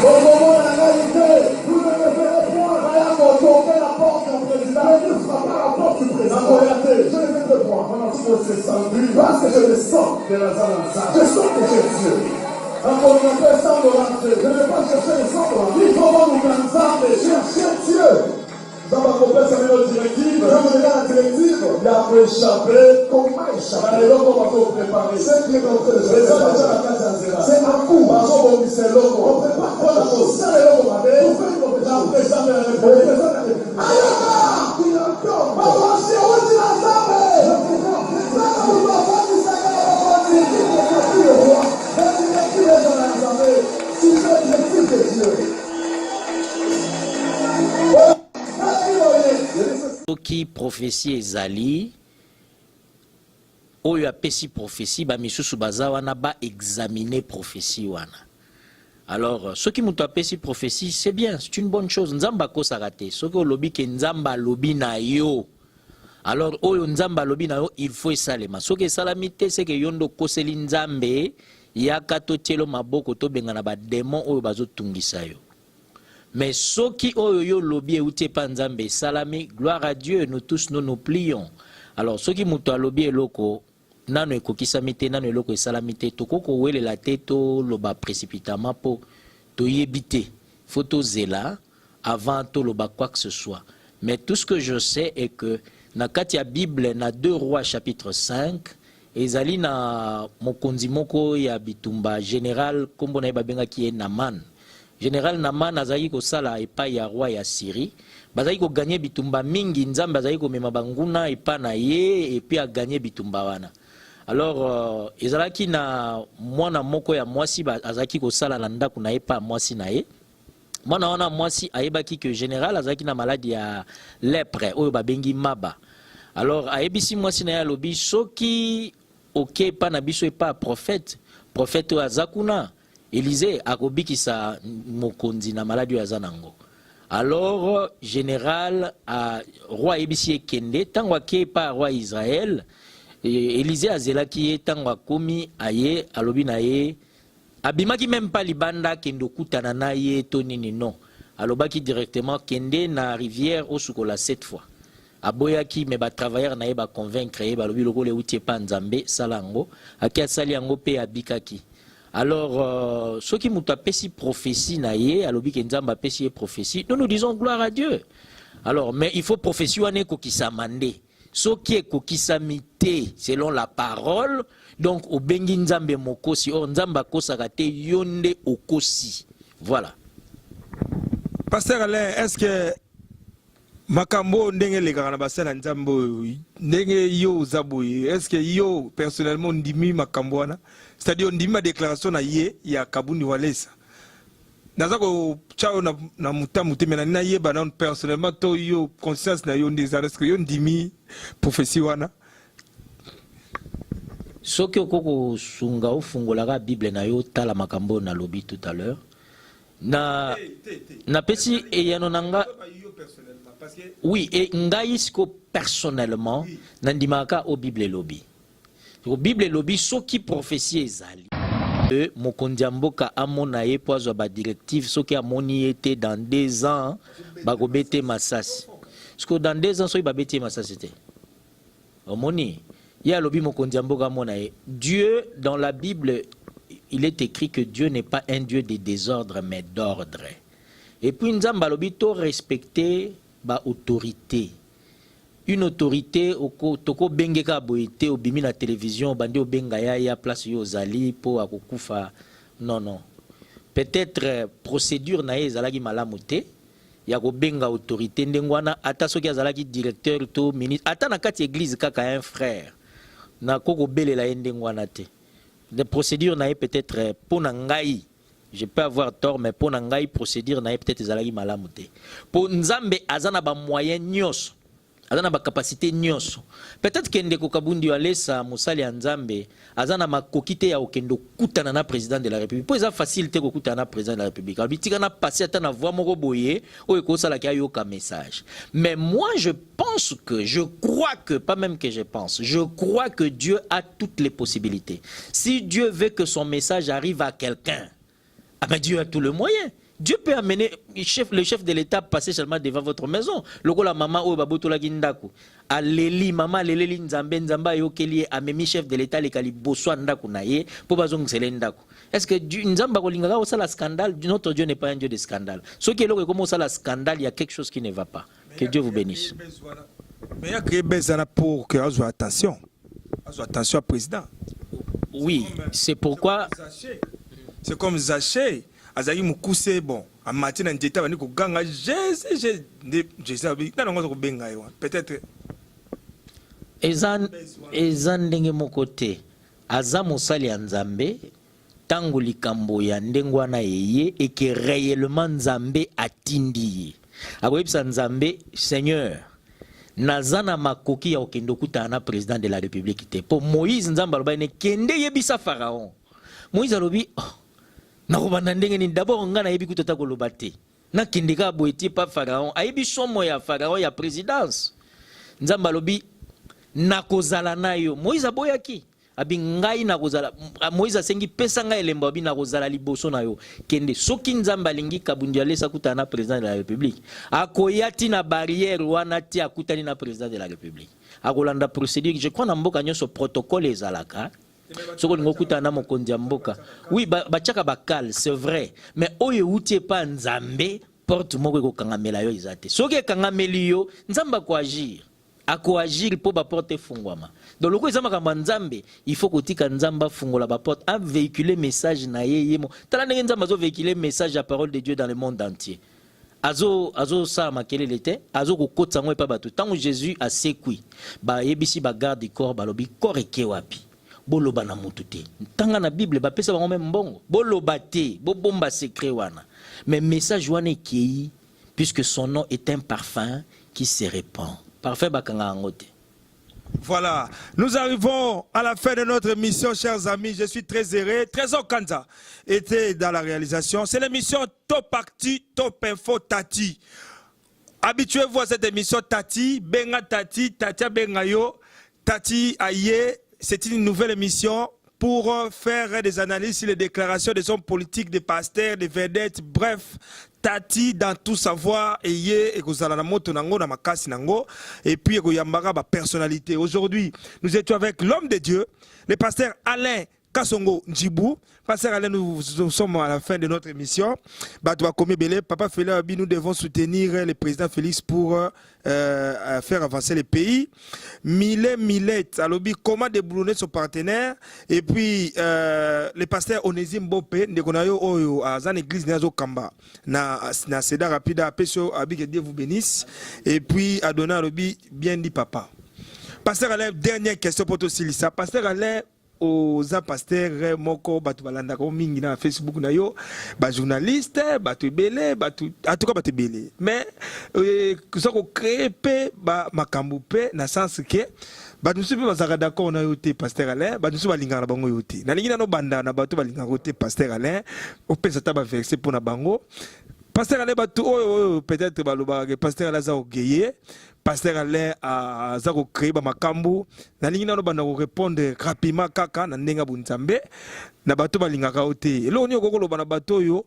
Au moment de la réalité, vous ne me verrez point rien pour tourner la porte du président. Je ne frappe pas la porte du président. En réalité, je ne vais pas voir pendant que c'est descendu. Parce que je le sens de la salle. Je sens que j'ai Dieu. Encore une fois, $100. Je ne vais pas chercher les $100. Il faut voir nous ensemble chercher Dieu. Dans ma compagnie, ça veut dire directive. Je vous regarde la directive. Il a pu échapper. Comment échapper? Les gens vont vous préparer. C'est qui est en train de se faire. C'est un coup. C'est l'autre. On ne peut pas prendre la chose. C'est l'autre. Vous faites une compétition. Vous faites ça. Aïe, il est encore. Papa, si on dit ensemble. Ça, nous va faire du sacrifice. C'est qui est le roi. La directive est dans l'assemblée. Si c'est directive de Dieu. Qui prophétie ezali oyo apesi prophétie ba misusu baza wana ba examiner prophétie wana. Alors ce qui muto apesi prophétie c'est bien, c'est une bonne chose. Nzamba kosaka te. Soki olobi ke nzamba lobi na yo. Alors oyo nzamba lobi na yo il faut esalema. Soki esalami te c'est que yondo koseli nzambe yaka to tielo maboko to benga na ba démon oyo bazotungisa yo. Mais ceux qui ont eu lobby et panzambe salami, gloire à Dieu, nous tous nous plions. Alors ceux qui m'ont lobby et loko, nano eko kisamite, nano loko et salamite, tokoko wele la tête loba précipitamment pour to yébiter. Photo zela avant to loba quoi que ce soit. Mais tout ce que je sais est que na katia Bible na 2 Rois chapitre 5 ezali na mokonzi moko ya bitumba général kombo na babenga ki Naman. Général Naman azali ko sala epa ya roi ya Syrie. Bazali ko gagner bitumba mingi nzambe azali ko mema banguna epa na ye et puis a gagner bitumba wana. Alors ezalaki na mwana moko ya mwasi azaki ko sala na ndako na epa mwasi na ye. Mwana wana mwasi ayebaki que général azaki na maladie ya lèpre oyo babengi maba. Alors ayebisi mwasi na ya lobi soki OK pa na biso epa prophète oyo azakuna Élisée akobikisa mokonzi na maladie ya zanango. Alors général roi ebisi kende tango ake pa roi Israël Élisée azelaki tango akomi aye alobi na ye abimaki même pas libanda kendo kutana na ye to nini non. Alobaki directement kende na rivière au sukola 7 fois. Aboyaki me ba travailleur na ye ba convaincre ye ba lobi lokole utie pa nzambe salango aki asali yango pe abikaki. Alors ceux qui muta pesi prophétie na ye alobi ke nzamba pesi prophétie. Nous disons gloire à Dieu. Alors mais il faut prophétie wane ko kisamande. Ce qui est kokisamité selon la parole donc au bengi nzambe mokosi or nzamba kosaka te yonde okosi. Voilà. Pasteur Alain, est-ce que makambo ndenge le kana basala nzambo ndenge yo zaboye est-ce que yo personnellement ndimi makambo wana c'est-à-dire ndimi ma déclaration na ye ya Kabundi Walesa nazako chao na mutamu te mena na ye bana personnellement to yo conscience na yo ndeza est-ce que yo ndimi prophétie wana soki okoko sunga ofungola ka Bible na yo tala makambo na lobi tout à l'heure na pesi e yanonanga oui et ngai siko personnellement nandimaka au Bible lobby au Bible lobby soki prophétie ezali mokonzi mboka amona ye poazwa ba directive soki amoni était dans 2 ans bakobete masasi parce que dans 2 ans soki babete masasi te omoni ya lobby mokonzi mboka amona ye Dieu dans la Bible il est écrit que Dieu n'est pas un Dieu de désordre mais d'ordre. Et puis nzamba lobi to respecter ba autorité. Une autorité toko bengeka boité obimi na télévision bandi obenga ya place yo zali po akokufa. Non. Peut-être procédure na ezalaki malamu te ya ko benga autorité ndengwana ata soki azalaki directeur to ministre ata na kati église kaka un frère na koko belela ndengwana te. Des procédures n'aient peut-être pour nangai, je peux avoir tort, mais pour nangai procédure n'aient peut-être zalagi malamute. Pour nzambe azana ba moyen nyos, azana ba capacité nyos. Peut-être que ndeko Kabundi Walesa musali ya nzambe azana makokite ya okendo kutana na président de la République. Pour ça facilité ko kutana na président de la République. Abitika na passer ata na voix moko boye o ekosala ki ayoka message. Mais moi je crois que, pas même que je pense, je crois que Dieu a toutes les possibilités. Si Dieu veut que son message arrive à quelqu'un, ah ben Dieu a tout le moyen. Dieu peut amener le chef de l'État passer seulement devant votre maison. Loko la maman o babotola gindaku. Aleli maman leleli nzambe nzamba yokeli amemi chef de l'État le kali boswa ndaku na ye po bazong selendaku. Est-ce que nzamba kolingaka au sala scandale? Notre Dieu n'est pas un Dieu de scandale. Ce qui est là comme au sala scandale, il y a quelque chose qui ne va pas. Que Dieu vous bénisse. Mais il y a créé besoin pour que vous attention. Attention au président. Oui, c'est pourquoi c'est comme Zaché. Azali mukuse bon a matin en détail bani ko ganga je sabi na ngo ko benga yo peut-être ezan ndenge mokote aza mosali ya nzambe tango likambo ya ndengwa na yeye et que réellement nzambe atindi akoyebisa nzambe Seigneur nazana makoki ya okendo kutana na président de la République te po Moïse nzambe aloba ne kende yebisa Pharaon Moïse alobi nakobanda ndenge ni d'abord nga na yebi kutata koloba te nakindika boeti pa Pharaon ayebi somo ya Pharaon ya présidence nzamba lobi nakozala nayo Moïse aboyaki abi ngai nakozala Moïse asengi pesa ngai elemba abi nakozala liboso na yo kende soki nzamba lingi Kabundi Walesa kutana na président de la République akoyati na barrière wana ti akutani na président de la République akolanda procédure je crois na mboka nyonso protocole ezalaka. Oui, bachaka bakal, c'est vrai. Mais oye outie pas nzambe porte moko ko kangamela yo izate. Soki kangameli yo nzamba ko agir. Ako agir pour ba porte fungwama. Donc loko ezama kamba nzambe, il faut ko tika nzamba fungola ba porte a véhiculer message na yemo. Tala ndenge nzamba zo véhiculer message la parole de Dieu dans le monde entier. Azo sa makele lete, azo ko kotsa ngwe pa batu. Tant Jésus a sekui, ba yebisi ba garde du corps balobi corps eke wapi. Boloba na mutute tanga na Bible ba pesa bango même mbongo boloba te bo bomba secret wana mais message wana ki puisque son nom est un parfum qui se répand parfait bakanga ngote. Voilà, nous arrivons à la fin de notre émission, chers amis. Je suis très heureux. Trésor Kanza était dans la réalisation. C'est l'émission Top Actu, Top Info Tati. Habituez-vous à cette émission Tati, Benga Tati, Tatia Bengayo, Tati Aye. C'est une nouvelle émission pour faire des analyses sur les déclarations des hommes politiques, des pasteurs, des vedettes, bref, Tati dans tout savoir et kozala na moto nango na makasi nango et puis yambara ba personnalité. Aujourd'hui, nous étions avec l'homme de Dieu, le pasteur Alain Kasongo Njibou. Pasteur Alain, nous sommes à la fin de notre émission. Papa Félix, nous devons soutenir le président Félix pour faire avancer le pays. Millet, alobi, comment déboulonner son partenaire. Et puis, le pasteur Onésime Bopé, Ndekonayo Oyo, à Zan Église Nazo Kamba, na Seda Rapida, Peso, Abi, que Dieu vous bénisse. Et puis, Adona alobi, bien dit papa. Pasteur Alain, dernière question pour toi, Silissa. Pasteur Alain, aux pasteur moko batu balanda ko mingi na Facebook na yo ba journaliste batu belé batu en tout cas batu belé mais ça ko créer pe ba makambu pe na sens que batu subi bazaka d'accord na yo te pasteur Alain batu subi balinga na bango yo te na lingi na no banda na batu balinga ko te pasteur Alain o pesa ta ba verser pour na bango pasteur Alain batu peut-être baloba que pasteur Alain za ogeye pasteur Alain a zako créé ba makambu na lingi na no banda ko répondre rapidement kaka na ndenga bunzambe na bato balingaka ote elo ni okoko loba na bato yo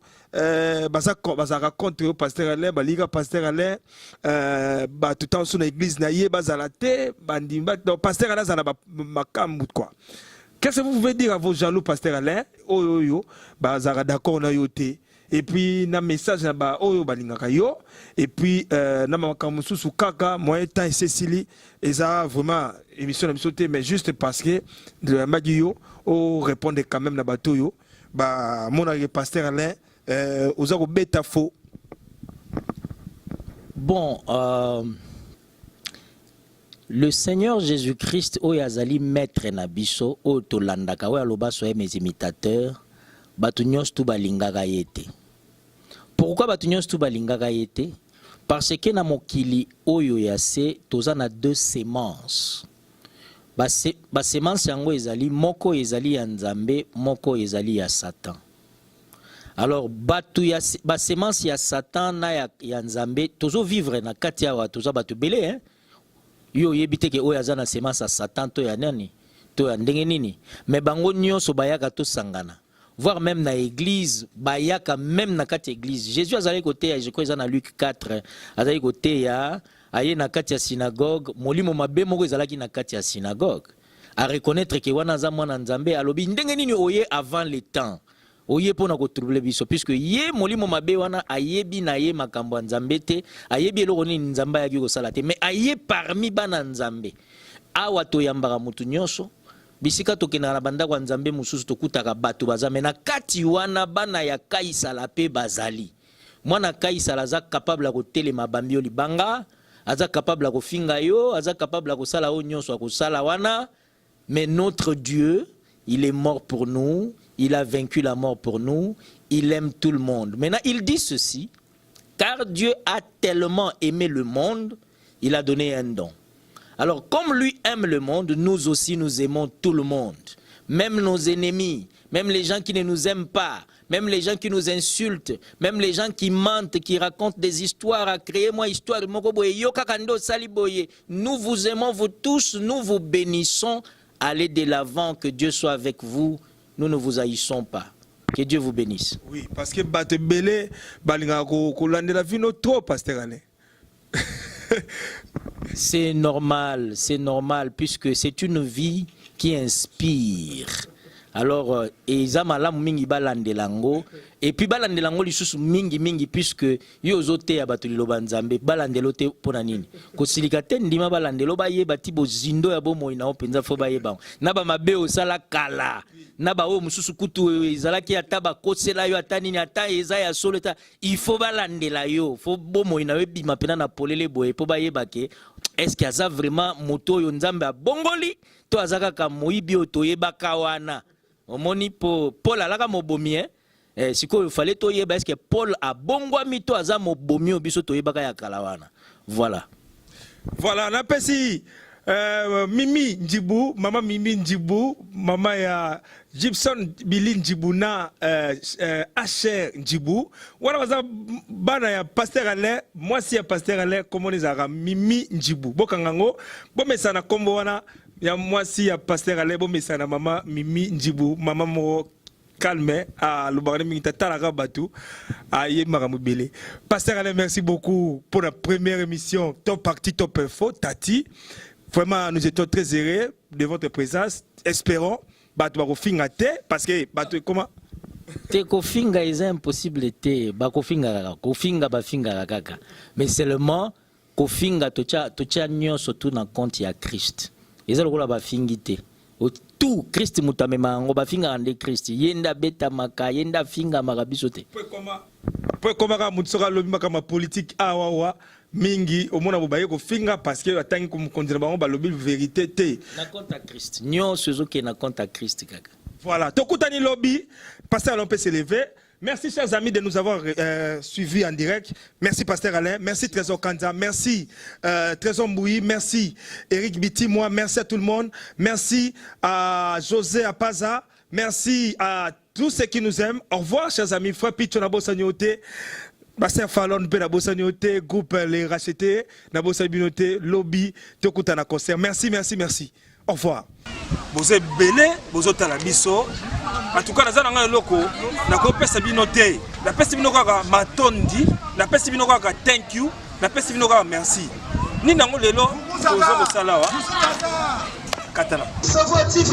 bazaka contre pasteur Alain baliga pasteur Alain bato tanso na église na ye bazala te bandimba pasteur Alain zana makambu quoi. Qu'est-ce que vous pouvez dire à vos jaloux pasteur Alain oyo bazaka d'accord na yo te. Et puis na message na ba oyo balingaka yo et puis na makambo susu kaka moyen temps et Cécilie et ça vraiment émission na bisoté mais juste parce que de magio o répondre quand même na bato yo ba mon pasteur Alain ozako beta faux. Bon, le Seigneur Jésus-Christ oyo azali maître na biso o tolandaka oyo aloba soye mes imitateurs batu nyos tu balingaka yete. Pourquoi batu nyos tu balingaka yete? Parce que na mokili oyo yase toza na deux sémences. Ba sémence yango ezali moko ezali ya Nzambe, moko ezali ya Satan. Alors batu ya ba sémence ya Satan na ya Nzambe tozo vivre na kati ya toza batu belé hein. Yo yebite ke oyo azana sémence ya Satan to ya nani? To ya ndenge nini? Mais bango nyonso bayaka to sangana. Voire même na église, bayaka même na kati église. Jésus azali côté, je crois dans Luc 4, azali côté ya aye na kati ya synagogue, molimo mabe moko ezalaki na kati ya synagogue. À reconnaître que wana za mwana Nzambe alobi ndenge nini oye avant le temps. Oye pona ko troubler biso puisque ye molimo mabe wana ayebi na ye makambo ya Nzambe te, ayebi eloko nini Nzambe yaki ko sala te, mais aye parmi bana Nzambe. Awa to yambaka mutu nyonso. Bisika tokena na banda kwa Nzambe mususu tokutaka batu bazame na kati wana bana ya Kaisala pe bazali. Mwana Kaisala za capable ko telema bambio libanga, aza capable ko finga yo, aza capable ko sala o nyonso ko sala wana, mais notre Dieu, il est mort pour nous, il a vaincu la mort pour nous, il aime tout le monde. Maintenant, il dit ceci, car Dieu a tellement aimé le monde, il a donné un don. Alors, comme lui aime le monde, nous aussi nous aimons tout le monde. Même nos ennemis, même les gens qui ne nous aiment pas, même les gens qui nous insultent, même les gens qui mentent, qui racontent des histoires, à créer moi histoire, nous vous aimons vous tous, nous vous bénissons. Allez de l'avant, que Dieu soit avec vous, nous ne vous haïssons pas. Que Dieu vous bénisse. Oui, parce que bate belé, balinga ko lande la vie no trop, pasteur Alain. C'est normal, puisque c'est une vie qui inspire. Alors, ezamala mingi balandelango, et puis balandelango lisusu mingi puisque yozote ya batulilo banzambe balandelote pona nini. Ko silikate ndima balandelo baye bati bozindo ya bomo ina openza fo baye ba. Na ba mabe osala kala. Na ba o mususu kutu ezalaki ata ba kosela yo ata nini ata eza ya soleta. Il faut balandela yo, fo bomo ina webi mapena na polele boye po baye bake. Est-ce qu'il y a ça vraiment moto yo nzambe a bongoli to azaka ka moibi otoyeba kawana. Omoni Paul alaka mobomi hein. Siko il fallait to yeba est-ce que Paul a bongwa mito aza mobomi obiso to yeba ka ya kalawana. Voilà. Voilà, na pesi Mimi Njibou, maman Mimi Njibou, maman ya Gibson Billy Njibou na Asher Njibou. Voilà baza bana ya pasteur Alain, moi si ya pasteur Alain comment les ara Mimi Njibou. Bokangango, bo mesana kombo wana ya moi si ya pasteur Alebo mesana mama Mimi Njibu mama mo calme à l'obarne minta talaka batu aye maramubele. Pasteur Ale, merci beaucoup pour la première émission Top Parti Top Info Tati. Vraiment nous étions très heureux de votre présence. Espérons batu bakofingate parce que batu comment te kofinga est impossible te ba kofinga bafinga kaka mais seulement kofinga tocha nyonso tout na compte ya Christ ezalo kola bafingi te tout Christ mutamema ngo bafinga ande Christ yenda beta maka yenda finga makabiso te po koma mutsoka lobi makama politique awawa mingi omona bobaye kofinga parce que atangi kumkondira bango balobi vérité te na compte à Christ nyonso ezoke na compte à Christ kaka. Voilà, Tokutani Lobby, Pasteur Alain peut s'élever. Merci chers amis de nous avoir suivis en direct. Merci Pasteur Alain, merci Trésor Kanza, merci Trésor Mbouyi, merci Eric Biti, moi, merci à tout le monde. Merci à José Apaza, merci à tous ceux qui nous aiment. Au revoir chers amis, Frère Picho Nabo Sanyote, Pasteur Fallon Nabo Sanyote, groupe Les Rachetés, Nabo Sabinote, Lobby, Tokutana Concert. Merci, merci, merci. Au revoir. Vous êtes belé, vous êtes à la biso. En tout cas, nous avons un loco. Nous avons pesa binote. La pesa binoka matondi. La pesa binoka thank you. La pesa binoka merci. Ni nango lelo. Bozo bosalawa. Katana. Savoir TV,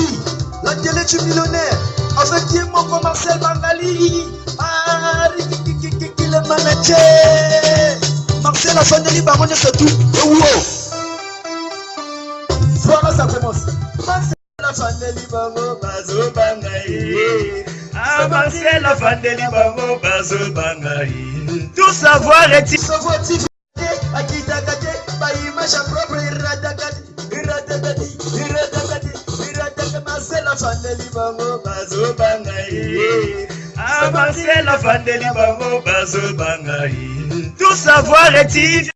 la télé du millionnaire. Avec Diemo comme Marcel Bangali. Ah, le manager. Marcel a fait des libéraux de ce tout. Voilà, ça commence. La fandeli bango bazo bangaï. Ah, Marcel la fandeli bango bazo bangaï. Tout savoir est-il savoir t'y à qui t'a gâté, bah image à propre iradagati, Marcel la fandeli bango bazo bangaï. Ah, Marcel la fandeli bango bazo bangaï. Tout savoir est-il